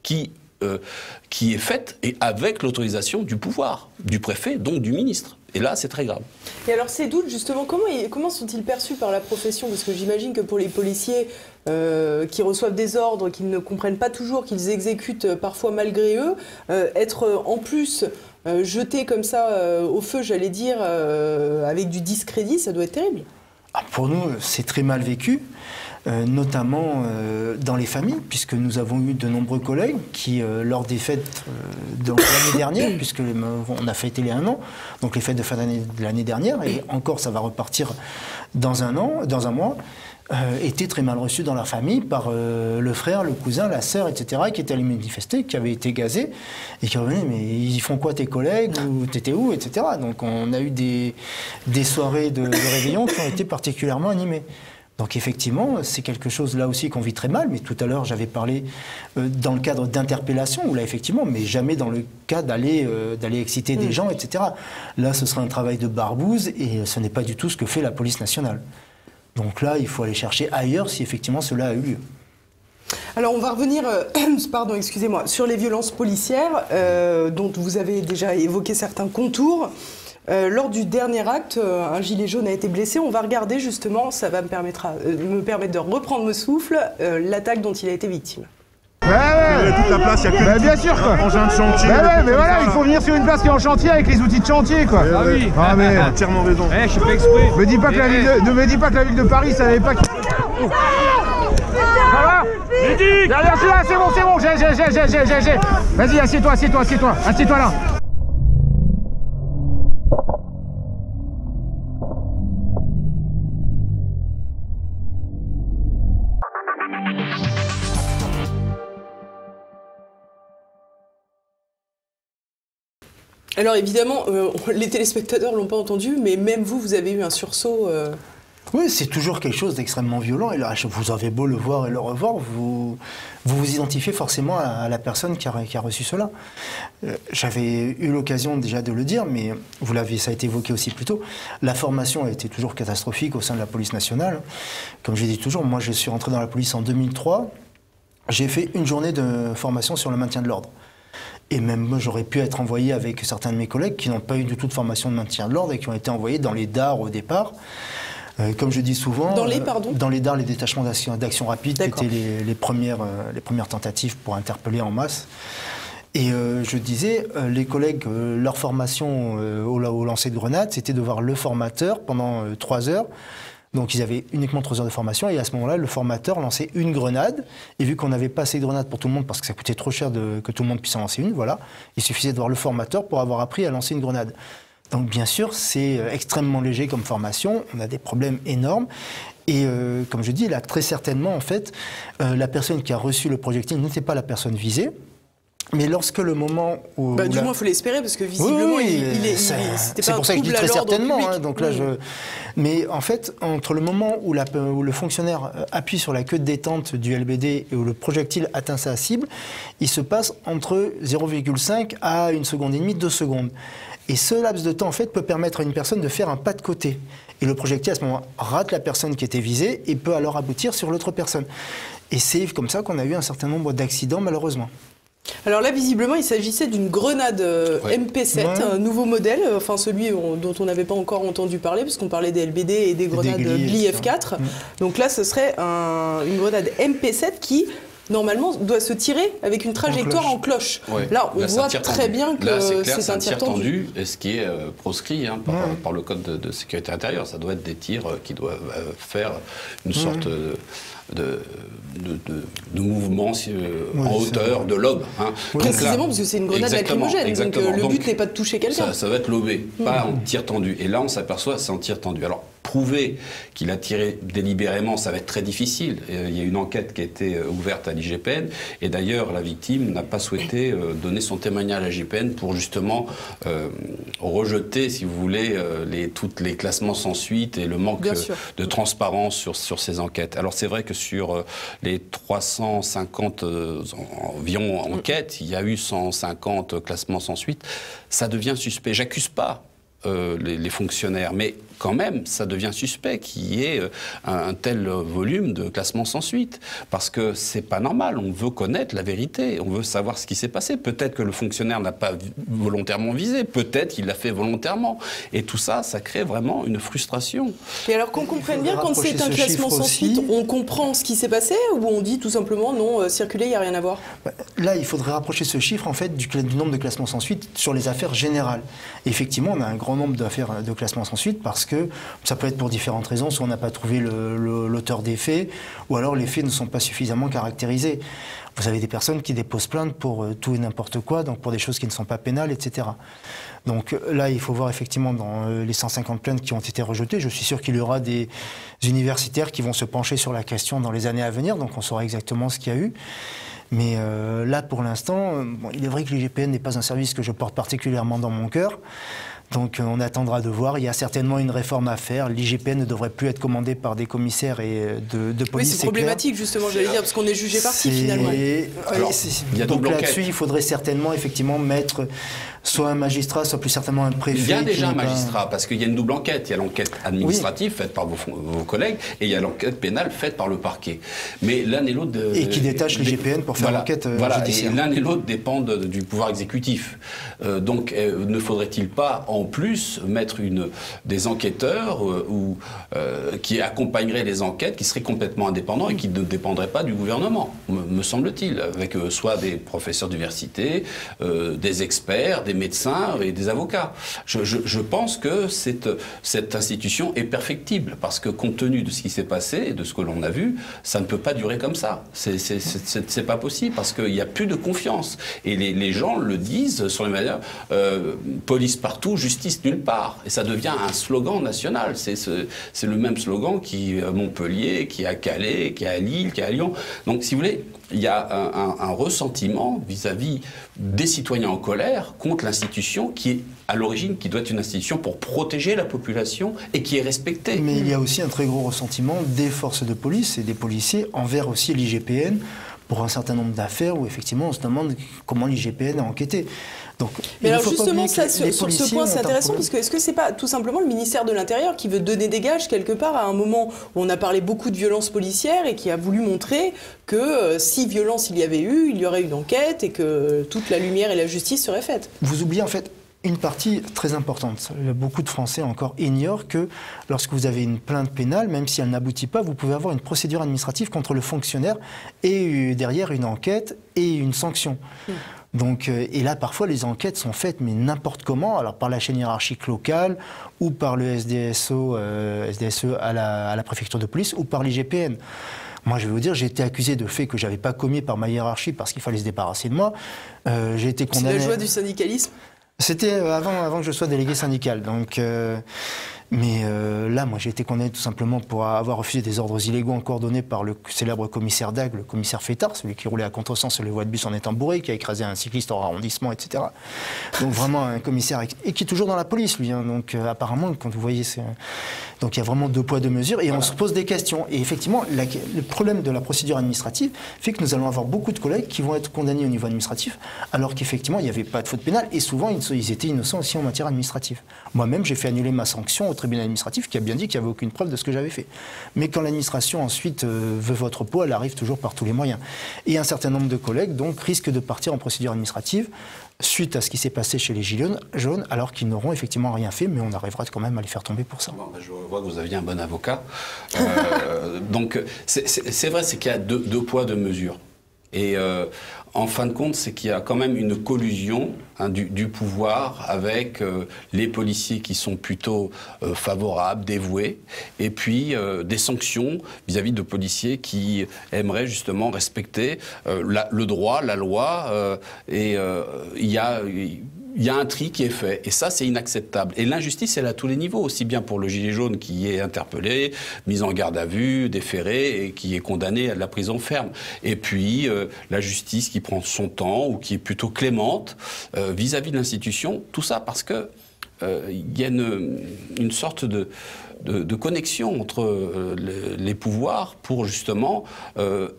qui est faite et avec l'autorisation du pouvoir, du préfet, donc du ministre. Et là, c'est très grave. Et alors, ces doutes, justement, comment sont-ils perçus par la profession? Parce que j'imagine que pour les policiers qui reçoivent des ordres, qu'ils ne comprennent pas toujours, qu'ils exécutent parfois malgré eux, être en plus jetés comme ça au feu, j'allais dire, avec du discrédit, ça doit être terrible. Pour nous, c'est très mal vécu. Notamment dans les familles, puisque nous avons eu de nombreux collègues qui, lors des fêtes de l'année dernière, puisque on a fêté les 1 an, donc les fêtes de fin d'année de l'année dernière, et encore ça va repartir dans un mois, étaient très mal reçus dans leur famille par le frère, le cousin, la sœur, etc., qui étaient allés manifester, qui avaient été gazés, et qui revenaient, mais ils font quoi tes collègues, ou t'étais où, etc. Donc on a eu des soirées de réveillon qui ont été particulièrement animées. Donc effectivement, c'est quelque chose là aussi qu'on vit très mal, mais tout à l'heure j'avais parlé dans le cadre d'interpellation, où là effectivement, mais jamais dans le cas d'aller exciter des gens, etc. Là ce sera un travail de barbouze, et ce n'est pas du tout ce que fait la police nationale. Donc là, il faut aller chercher ailleurs si effectivement cela a eu lieu. Alors on va revenir, pardon, excusez-moi, sur les violences policières, dont vous avez déjà évoqué certains contours. Lors du dernier acte, un gilet jaune a été blessé. On va regarder justement, ça va me permettre de reprendre mon souffle, l'attaque dont il a été victime. Ouais. Toute la place, il y a que bien sûr quoi. Engin de chantier. Mais voilà, il faut venir sur une place qui est en chantier avec les outils de chantier quoi. Ah oui. Ah mais entièrement raison. Je suis pas exprès. Ne me dis pas que la ville de Paris savait pas qui. Ça va? Derrière celui-là, c'est bon, j'ai. Vas-y, assieds-toi là. Alors évidemment, les téléspectateurs ne l'ont pas entendu, mais même vous avez eu un sursaut. Oui, c'est toujours quelque chose d'extrêmement violent. Et là, vous avez beau le voir et le revoir, vous identifiez forcément à la personne qui a reçu cela. J'avais eu l'occasion déjà de le dire, mais ça a été évoqué aussi plus tôt. La formation a été toujours catastrophique au sein de la police nationale. Comme je dis toujours, moi je suis rentré dans la police en 2003. J'ai fait une journée de formation sur le maintien de l'ordre. Et même moi, j'aurais pu être envoyé avec certains de mes collègues qui n'ont pas eu du tout de formation de maintien de l'ordre et qui ont été envoyés dans les DAR au départ. Comme je dis souvent... Dans les, pardon ? Dans les DAR, les détachements d'action rapide, qui étaient les premières tentatives pour interpeller en masse. Et je disais, les collègues, leur formation au lancer de grenade, c'était de voir le formateur pendant 3 heures. Donc ils avaient uniquement 3 heures de formation, et à ce moment-là, le formateur lançait une grenade, et vu qu'on n'avait pas assez de grenades pour tout le monde, parce que ça coûtait trop cher que tout le monde puisse en lancer une, voilà, il suffisait de voir le formateur pour avoir appris à lancer une grenade. Donc bien sûr, c'est extrêmement léger comme formation, on a des problèmes énormes, et comme je dis, là, très certainement, en fait, la personne qui a reçu le projectile n'était pas la personne visée. Mais lorsque le moment où... du moins, il faut l'espérer, parce que visiblement, c'est pour ça que je dis très certainement. Hein, donc là, Mais en fait, entre le moment où le fonctionnaire appuie sur la queue de détente du LBD et où le projectile atteint sa cible, il se passe entre 0,5 à 1 seconde et demie, 2 secondes. Et ce laps de temps, en fait, peut permettre à une personne de faire un pas de côté. Et le projectile, à ce moment, rate la personne qui était visée et peut alors aboutir sur l'autre personne. Et c'est comme ça qu'on a eu un certain nombre d'accidents, malheureusement. Alors là, visiblement, il s'agissait d'une grenade MP7, un nouveau modèle, enfin celui dont on n'avait pas encore entendu parler, parce qu'on parlait des LBD et des grenades Bli F4. Donc là, ce serait une grenade MP7 qui, normalement, doit se tirer avec une trajectoire en cloche. Là, on voit très bien que c'est un tir tendu. Et ce qui est proscrit par le code de sécurité intérieure. Ça doit être des tirs qui doivent faire une sorte de mouvement en hauteur, de lobe. Hein. Précisément, parce que c'est une grenade lacrymogène, donc le but n'est pas de toucher quelqu'un. Ça va être lobé, pas en tir tendu. Et là, on s'aperçoit, c'est en tir tendu. Alors, prouver qu'il a tiré délibérément, ça va être très difficile. Il y a une enquête qui a été ouverte à l'IGPN, et d'ailleurs, la victime n'a pas souhaité donner son témoignage à l'IGPN pour justement rejeter, si vous voulez, tous les classements sans suite et le manque de transparence sur ces enquêtes. Alors, c'est vrai que sur les 350 environ enquêtes, il y a eu 150 classements sans suite. Ça devient suspect. J'accuse pas les fonctionnaires, mais quand même, ça devient suspect qu'il y ait un tel volume de classements sans suite, parce que c'est pas normal. On veut connaître la vérité, on veut savoir ce qui s'est passé. Peut-être que le fonctionnaire n'a pas volontairement visé, peut-être qu'il l'a fait volontairement, et tout ça, ça crée vraiment une frustration. Et alors qu'on comprenne bien, quand c'est un classement sans suite, on comprend ce qui s'est passé, ou on dit tout simplement non, circuler, il n'y a rien à voir? Là, il faudrait rapprocher ce chiffre en fait du nombre de classements sans suite sur les affaires générales. Et effectivement, on a un grand nombre d'affaires de classements sans suite parce que que ça peut être pour différentes raisons, soit on n'a pas trouvé l'auteur des faits, ou alors les faits ne sont pas suffisamment caractérisés. Vous avez des personnes qui déposent plainte pour tout et n'importe quoi, donc pour des choses qui ne sont pas pénales, etc. Donc là, il faut voir effectivement dans les 150 plaintes qui ont été rejetées, je suis sûr qu'il y aura des universitaires qui vont se pencher sur la question dans les années à venir, donc on saura exactement ce qu'il y a eu. Mais là, pour l'instant, bon, il est vrai que l'IGPN n'est pas un service que je porte particulièrement dans mon cœur. Donc on attendra de voir. Il y a certainement une réforme à faire. L'IGPN ne devrait plus être commandé par des commissaires et de police. Oui, c'est problématique justement, j'allais dire, parce qu'on est jugé parti finalement. Donc là-dessus, il faudrait certainement effectivement mettre soit un magistrat, soit plus certainement un préfet. Il y a déjà un magistrat, parce qu'il y a une double enquête. Il y a l'enquête administrative faite par vos collègues et il y a l'enquête pénale faite par le parquet. Mais l'un et l'autre... Et qui détache l'IGPN pour faire l'enquête judiciaire. Et l'un et l'autre dépendent du pouvoir exécutif. Donc ne faudrait-il pas en plus mettre des enquêteurs qui accompagneraient les enquêtes, qui seraient complètement indépendants et qui ne dépendraient pas du gouvernement, me semble-t-il, avec soit des professeurs d'université, des experts, des médecins et des avocats. Je pense que cette institution est perfectible, parce que compte tenu de ce qui s'est passé et de ce que l'on a vu, ça ne peut pas durer comme ça. C'est pas possible, parce qu'il n'y a plus de confiance. Et les gens le disent sur les manières, police partout, justice nulle part. Et ça devient un slogan national. C'est le même slogan qui est à Montpellier, qui est à Calais, qui est à Lille, qui est à Lyon. Donc, si vous voulez, il y a un ressentiment vis-à-vis des citoyens en colère contre l'institution qui est à l'origine, qui doit être une institution pour protéger la population et qui est respectée. Mais il y a aussi un très gros ressentiment des forces de police et des policiers envers aussi l'IGPN pour un certain nombre d'affaires où effectivement on se demande comment l'IGPN a enquêté. Donc, mais alors justement, sur ce point, c'est intéressant, parce que est-ce que c'est pas tout simplement le ministère de l'Intérieur qui veut donner des gages quelque part à un moment où on a parlé beaucoup de violences policières et qui a voulu montrer que si violence il y avait eu, il y aurait une enquête et que toute la lumière et la justice seraient faites? Vous oubliez en fait une partie très importante. Beaucoup de Français encore ignorent que lorsque vous avez une plainte pénale, même si elle n'aboutit pas, vous pouvez avoir une procédure administrative contre le fonctionnaire et derrière une enquête et une sanction. Donc, et là, parfois, les enquêtes sont faites, mais n'importe comment, alors par la chaîne hiérarchique locale, ou par le SDSE à la préfecture de police, ou par l'IGPN. Moi, je vais vous dire, j'ai été accusé de faits que je n'avais pas commis par ma hiérarchie parce qu'il fallait se débarrasser de moi. J'ai été condamné... C'est la joie du syndicalisme? C'était avant que je sois délégué syndical. Donc, mais là, moi, j'ai été condamné tout simplement pour avoir refusé des ordres illégaux coordonnés par le célèbre commissaire d'Agde, le commissaire Fétard, celui qui roulait à contresens sur les voies de bus en étant bourré, qui a écrasé un cycliste en arrondissement, etc. Donc vraiment un commissaire, et qui est toujours dans la police, lui. Hein. Donc apparemment, quand vous voyez... Donc il y a vraiment 2 poids 2 mesures, et on se pose des questions. Et effectivement, le problème de la procédure administrative fait que nous allons avoir beaucoup de collègues qui vont être condamnés au niveau administratif, alors qu'effectivement, il n'y avait pas de faute pénale, et souvent, ils étaient innocents aussi en matière administrative. Moi-même, j'ai fait annuler ma sanction au tribunal administratif qui a bien dit qu'il n'y avait aucune preuve de ce que j'avais fait. Mais quand l'administration ensuite veut votre peau, elle arrive toujours par tous les moyens. Et un certain nombre de collègues donc risquent de partir en procédure administrative suite à ce qui s'est passé chez les Gilets jaunes, alors qu'ils n'auront effectivement rien fait, mais on arrivera quand même à les faire tomber pour ça. Bon, je vois que vous aviez un bon avocat. Donc c'est vrai, c'est qu'il y a deux poids, 2 mesures. Et en fin de compte, c'est qu'il y a quand même une collusion du pouvoir avec les policiers qui sont plutôt favorables, dévoués, et puis des sanctions vis-à-vis de policiers qui aimeraient justement respecter le droit, la loi, et il y a un tri qui est fait. Et ça, c'est inacceptable. Et l'injustice, elle est à tous les niveaux, aussi bien pour le gilet jaune qui est interpellé, mis en garde à vue, déféré, et qui est condamné à de la prison ferme. Et puis, la justice qui prend son temps, ou qui est plutôt clémente, vis-à-vis de l'institution. Tout ça parce que il y a une sorte de connexion entre les pouvoirs pour justement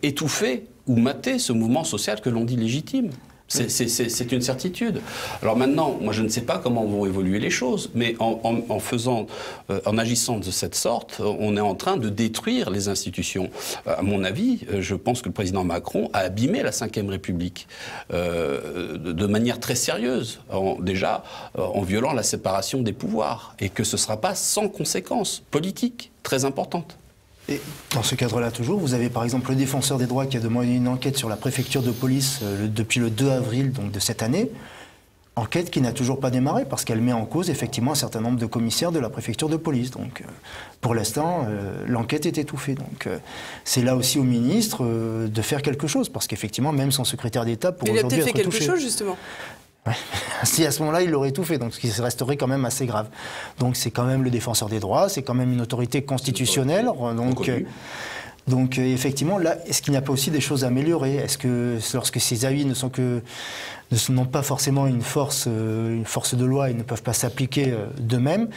étouffer ou mater ce mouvement social que l'on dit légitime. C'est une certitude. Alors maintenant, moi je ne sais pas comment vont évoluer les choses, mais en agissant de cette sorte, on est en train de détruire les institutions. À mon avis, je pense que le président Macron a abîmé la Ve République de manière très sérieuse, déjà en violant la séparation des pouvoirs, et que ce ne sera pas sans conséquences politiques très importantes. Et dans ce cadre-là, toujours, vous avez par exemple le défenseur des droits qui a demandé une enquête sur la préfecture de police depuis le 2 avril donc de cette année. Enquête qui n'a toujours pas démarré parce qu'elle met en cause effectivement un certain nombre de commissaires de la préfecture de police. Donc pour l'instant, l'enquête est étouffée. Donc c'est là aussi au ministre de faire quelque chose parce qu'effectivement, même son secrétaire d'État pour aujourd'hui être touché. Il a peut-être fait quelque chose justement. Ouais. Si à ce moment-là, il l'aurait tout fait, donc ce qui resterait quand même assez grave. Donc c'est quand même le défenseur des droits, c'est quand même une autorité constitutionnelle. Donc effectivement, là, est-ce qu'il n'y a pas aussi des choses à améliorer? Est-ce que lorsque ces avis n'ont pas forcément une force de loi et ne peuvent pas s'appliquer d'eux-mêmes,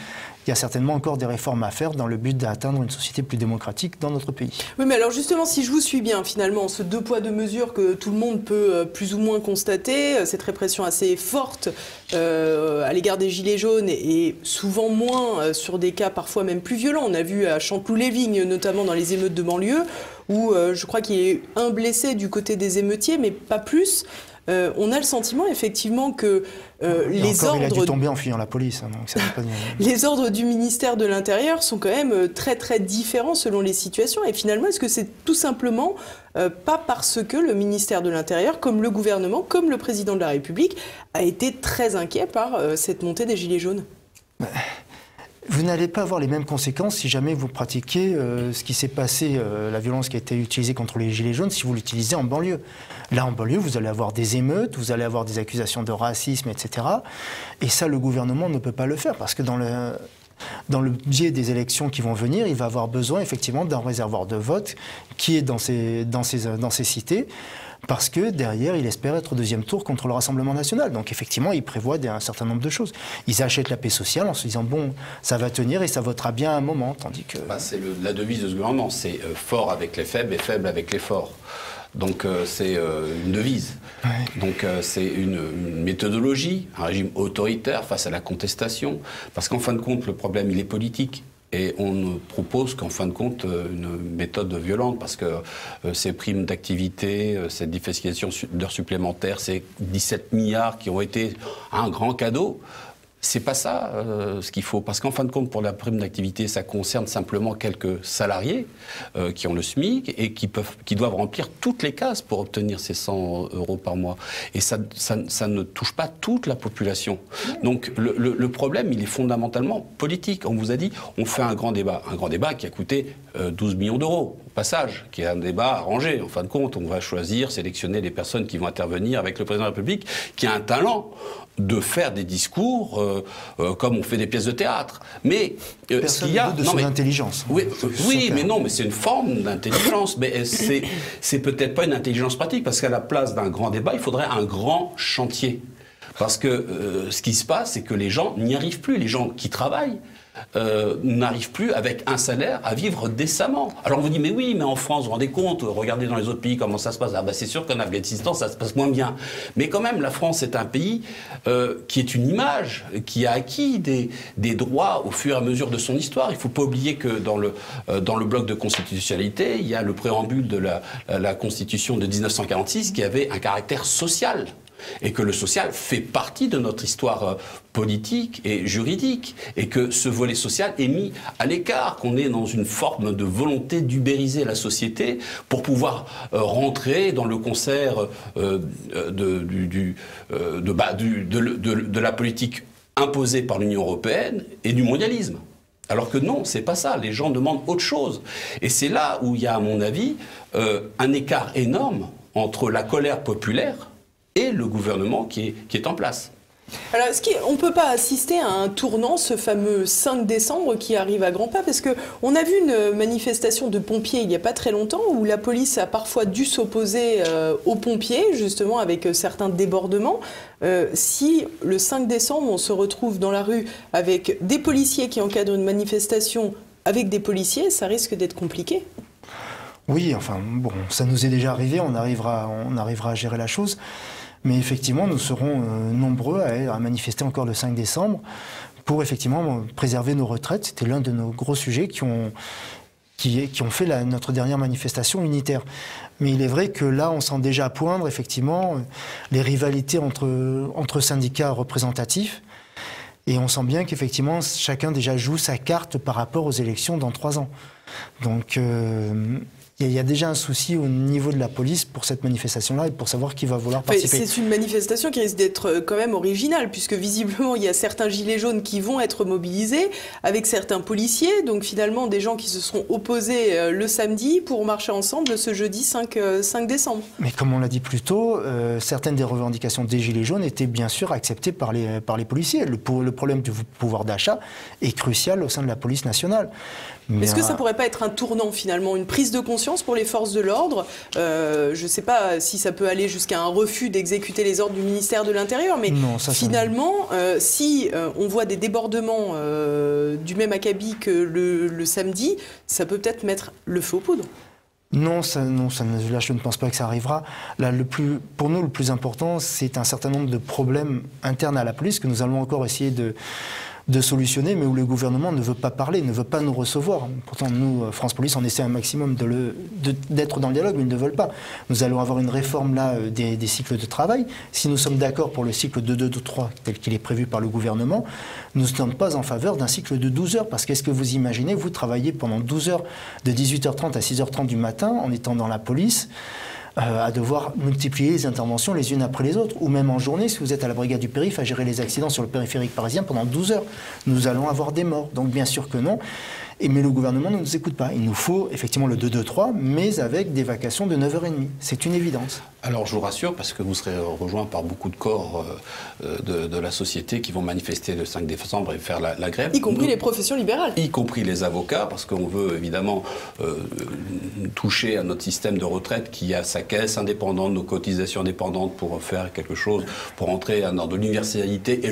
il y a certainement encore des réformes à faire dans le but d'atteindre une société plus démocratique dans notre pays. Oui, mais alors justement, si je vous suis bien, finalement, ce 2 poids 2 mesures que tout le monde peut plus ou moins constater, cette répression assez forte à l'égard des Gilets jaunes et souvent moins sur des cas parfois même plus violents. On a vu à Chanteloup-les-Vignes, notamment dans les émeutes de banlieue, où je crois qu'il y a eu un blessé du côté des émeutiers, mais pas plus. On a le sentiment effectivement que les ordres... Il a dû tomber en fuyant la police. Hein, donc ça pas les ordres du ministère de l'Intérieur sont quand même très très différents selon les situations. Et finalement, est-ce que c'est tout simplement pas parce que le ministère de l'Intérieur, comme le gouvernement, comme le président de la République, a été très inquiet par cette montée des Gilets jaunes? Vous n'allez pas avoir les mêmes conséquences si jamais vous pratiquez ce qui s'est passé, la violence qui a été utilisée contre les Gilets jaunes, si vous l'utilisez en banlieue. Là, en banlieue, vous allez avoir des émeutes, vous allez avoir des accusations de racisme, etc. Et ça, le gouvernement ne peut pas le faire parce que dans le biais des élections qui vont venir, il va avoir besoin effectivement d'un réservoir de vote qui est dans ces cités. Parce que derrière, il espère être au 2e tour contre le Rassemblement national. Donc effectivement, il prévoit un certain nombre de choses. Ils achètent la paix sociale en se disant, bon, ça va tenir et ça votera bien à un moment. Tandis que... c'est la devise de ce gouvernement, c'est fort avec les faibles et faible avec les forts. Donc c'est une devise. Ouais. Donc c'est une méthodologie, un régime autoritaire face à la contestation. Parce qu'en fin de compte, le problème, il est politique. Et on ne propose qu'en fin de compte une méthode violente parce que ces primes d'activité, cette défiscalisation d'heures supplémentaires, ces 17 milliards qui ont été un grand cadeau, c'est pas ça ce qu'il faut. Parce qu'en fin de compte, pour la prime d'activité, ça concerne simplement quelques salariés qui ont le SMIC et qui doivent remplir toutes les cases pour obtenir ces 100 € par mois. Et ça ne touche pas toute la population. Donc le problème, il est fondamentalement politique. On vous a dit, on fait un grand débat qui a coûté 12 millions d'euros au passage, qui est un débat arrangé. En fin de compte, on va choisir, sélectionner les personnes qui vont intervenir avec le président de la République, qui a un talent de faire des discours comme on fait des pièces de théâtre. Mais ce qu'il y a de son intelligence. Oui, mais non, mais c'est une forme d'intelligence. Mais c'est peut-être pas une intelligence pratique, parce qu'à la place d'un grand débat, il faudrait un grand chantier. Parce que ce qui se passe, c'est que les gens n'y arrivent plus. Les gens qui travaillent n'arrivent plus avec un salaire à vivre décemment. Alors on vous dit, mais oui, mais en France, vous vous rendez compte, regardez dans les autres pays comment ça se passe. Ah bah c'est sûr qu'en Afghanistan, ça se passe moins bien. Mais quand même, la France est un pays qui est une image, qui a acquis des droits au fur et à mesure de son histoire. Il ne faut pas oublier que dans le bloc de constitutionnalité, il y a le préambule de la Constitution de 1946 qui avait un caractère social. Et que le social fait partie de notre histoire politique et juridique, et que ce volet social est mis à l'écart, qu'on est dans une forme de volonté d'ubériser la société pour pouvoir rentrer dans le concert de la politique imposée par l'Union européenne et du mondialisme. Alors que non, c'est pas ça. Les gens demandent autre chose. Et c'est là où il y a, à mon avis, un écart énorme entre la colère populaire et le gouvernement qui est en place. Alors, on ne peut pas assister à un tournant, ce fameux 5 décembre qui arrive à grands pas, parce qu'on a vu une manifestation de pompiers il n'y a pas très longtemps, où la police a parfois dû s'opposer aux pompiers, justement avec certains débordements. Si le 5 décembre, on se retrouve dans la rue avec des policiers qui encadrent une manifestation avec des policiers, ça risque d'être compliqué. Oui, enfin, bon, ça nous est déjà arrivé, on arrivera à gérer la chose. Mais effectivement, nous serons nombreux à manifester encore le 5 décembre pour effectivement préserver nos retraites. C'était l'un de nos gros sujets qui ont fait notre dernière manifestation unitaire. Mais il est vrai que là, on sent déjà poindre effectivement les rivalités entre syndicats représentatifs. Et on sent bien qu'effectivement, chacun déjà joue sa carte par rapport aux élections dans 3 ans. Donc, Il y a déjà un souci au niveau de la police pour cette manifestation-là et pour savoir qui va vouloir participer. C'est une manifestation qui risque d'être quand même originale, puisque visiblement il y a certains gilets jaunes qui vont être mobilisés avec certains policiers, donc finalement des gens qui se seront opposés le samedi pour marcher ensemble ce jeudi 5 décembre. Mais comme on l'a dit plus tôt, certaines des revendications des gilets jaunes étaient bien sûr acceptées par les policiers. Le problème du pouvoir d'achat est crucial au sein de la police nationale. Est-ce que ça pourrait pas être un tournant finalement, une prise de conscience pour les forces de l'ordre? Je ne sais pas si ça peut aller jusqu'à un refus d'exécuter les ordres du ministère de l'Intérieur, mais non, finalement, si on voit des débordements du même acabit que le samedi, ça peut peut-être mettre le feu aux poudres. Non, là, je ne pense pas que ça arrivera. Là, pour nous, le plus important, c'est un certain nombre de problèmes internes à la police que nous allons encore essayer de solutionner, mais où le gouvernement ne veut pas parler, ne veut pas nous recevoir. Pourtant, nous, France Police, on essaie un maximum d'être dans le dialogue, mais ils ne veulent pas. Nous allons avoir une réforme là des cycles de travail. Si nous sommes d'accord pour le cycle de 2-2-3 tel qu'il est prévu par le gouvernement, nous ne sommes pas en faveur d'un cycle de 12 heures. Parce qu'est-ce que vous imaginez, vous travaillez pendant 12 heures, de 18h30 à 6h30 du matin, en étant dans la police, à devoir multiplier les interventions les unes après les autres, ou même en journée, si vous êtes à la brigade du périph' à gérer les accidents sur le périphérique parisien pendant 12 heures. Nous allons avoir des morts, donc bien sûr que non. Mais le gouvernement ne nous écoute pas. Il nous faut effectivement le 2-2-3, mais avec des vacations de 9h30. C'est une évidence. Alors je vous rassure, parce que vous serez rejoint par beaucoup de corps de la société qui vont manifester le 5 décembre et faire la grève. Y compris les professions libérales. Y compris les avocats, parce qu'on veut évidemment toucher à notre système de retraite qui a sa caisse indépendante, nos cotisations indépendantes pour faire quelque chose, pour entrer dans de l'universalité et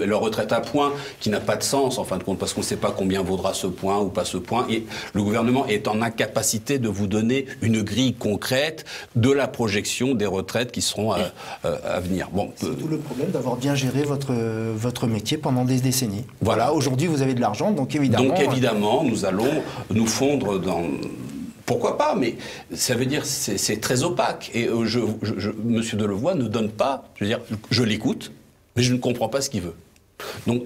leur retraite à point qui n'a pas de sens en fin de compte, parce qu'on ne sait pas combien vaudra ce point ou pas ce point. Et le gouvernement est en incapacité de vous donner une grille concrète de la projection des retraites qui seront à venir. Bon, c'est tout le problème d'avoir bien géré votre métier pendant des décennies. Voilà, aujourd'hui vous avez de l'argent, donc évidemment... Donc évidemment, nous allons nous fondre dans... Pourquoi pas, mais ça veut dire c'est très opaque. Et Monsieur Delevoye ne donne pas, je veux dire, je l'écoute, mais je ne comprends pas ce qu'il veut. Donc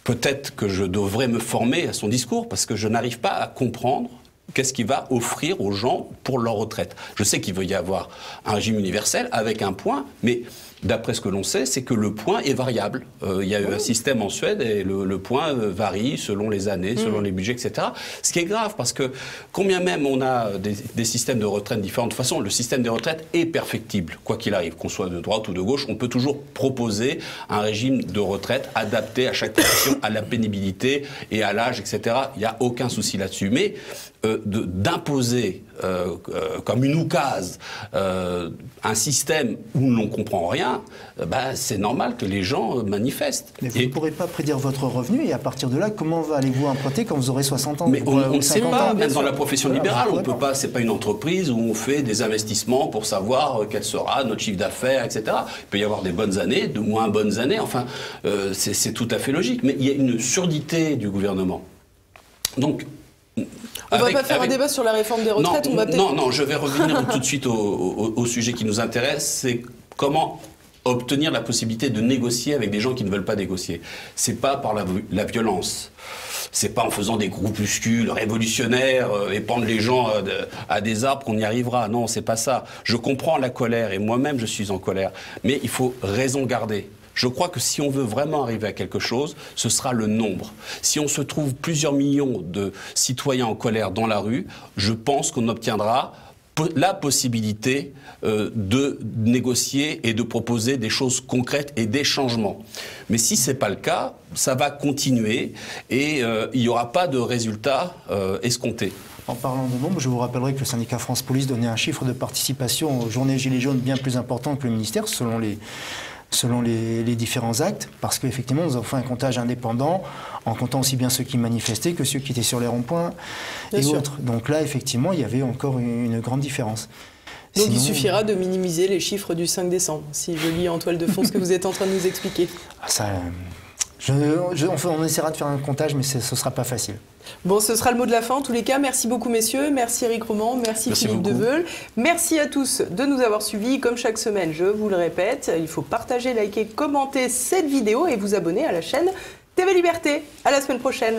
peut-être que je devrais me former à son discours, parce que je n'arrive pas à comprendre qu'est-ce qu'il va offrir aux gens pour leur retraite. Je sais qu'il veut y avoir un régime universel avec un point, mais d'après ce que l'on sait, c'est que le point est variable. Il y a eu un système en Suède et le point varie selon les années, selon les budgets, etc. Ce qui est grave, parce que combien même on a des systèmes de retraite différents, de toute façon, le système des retraites est perfectible. Quoi qu'il arrive, qu'on soit de droite ou de gauche, on peut toujours proposer un régime de retraite adapté à chaque profession, à la pénibilité et à l'âge, etc. Il n'y a aucun souci là-dessus. Mais d'imposer comme une oukase un système où l'on ne comprend rien, c'est normal que les gens manifestent. Mais vous ne pourrez pas prédire votre revenu, et à partir de là, comment allez-vous emprunter quand vous aurez 60 ans? Mais on ne sait pas, même dans la profession libérale, on ne peut pas, c'est pas une entreprise où on fait des investissements pour savoir quel sera notre chiffre d'affaires, etc. Il peut y avoir des bonnes années, de moins bonnes années, enfin, c'est tout à fait logique. Mais il y a une surdité du gouvernement. Donc, on ne va pas faire un débat sur la réforme des retraites. Non, je vais revenir tout de suite au sujet qui nous intéresse, c'est comment obtenir la possibilité de négocier avec des gens qui ne veulent pas négocier. C'est pas par la violence. C'est pas en faisant des groupuscules révolutionnaires et pendre les gens à des arbres qu'on y arrivera. Non, c'est pas ça. Je comprends la colère, et moi-même je suis en colère. Mais il faut raison garder. Je crois que si on veut vraiment arriver à quelque chose, ce sera le nombre. Si on se trouve plusieurs millions de citoyens en colère dans la rue, je pense qu'on obtiendra la possibilité de négocier et de proposer des choses concrètes et des changements. Mais si ce n'est pas le cas, ça va continuer et il n'y aura pas de résultats escomptés. En parlant de nombre, je vous rappellerai que le syndicat France Police donnait un chiffre de participation aux journées Gilets jaunes bien plus important que le ministère, selon les différents actes, parce qu'effectivement, nous avons fait un comptage indépendant, en comptant aussi bien ceux qui manifestaient que ceux qui étaient sur les ronds-points et autres. Donc là, effectivement, il y avait encore une grande différence. Donc il suffira de minimiser les chiffres du 5 décembre, si je lis en toile de fond ce que vous êtes en train de nous expliquer. On essaiera de faire un comptage, mais ce ne sera pas facile. Bon, ce sera le mot de la fin. En tous les cas, merci beaucoup, messieurs. Merci Eric Roman, merci Philippe Deveul. Merci à tous de nous avoir suivis. Comme chaque semaine, je vous le répète, il faut partager, liker, commenter cette vidéo et vous abonner à la chaîne TV Liberté. À la semaine prochaine.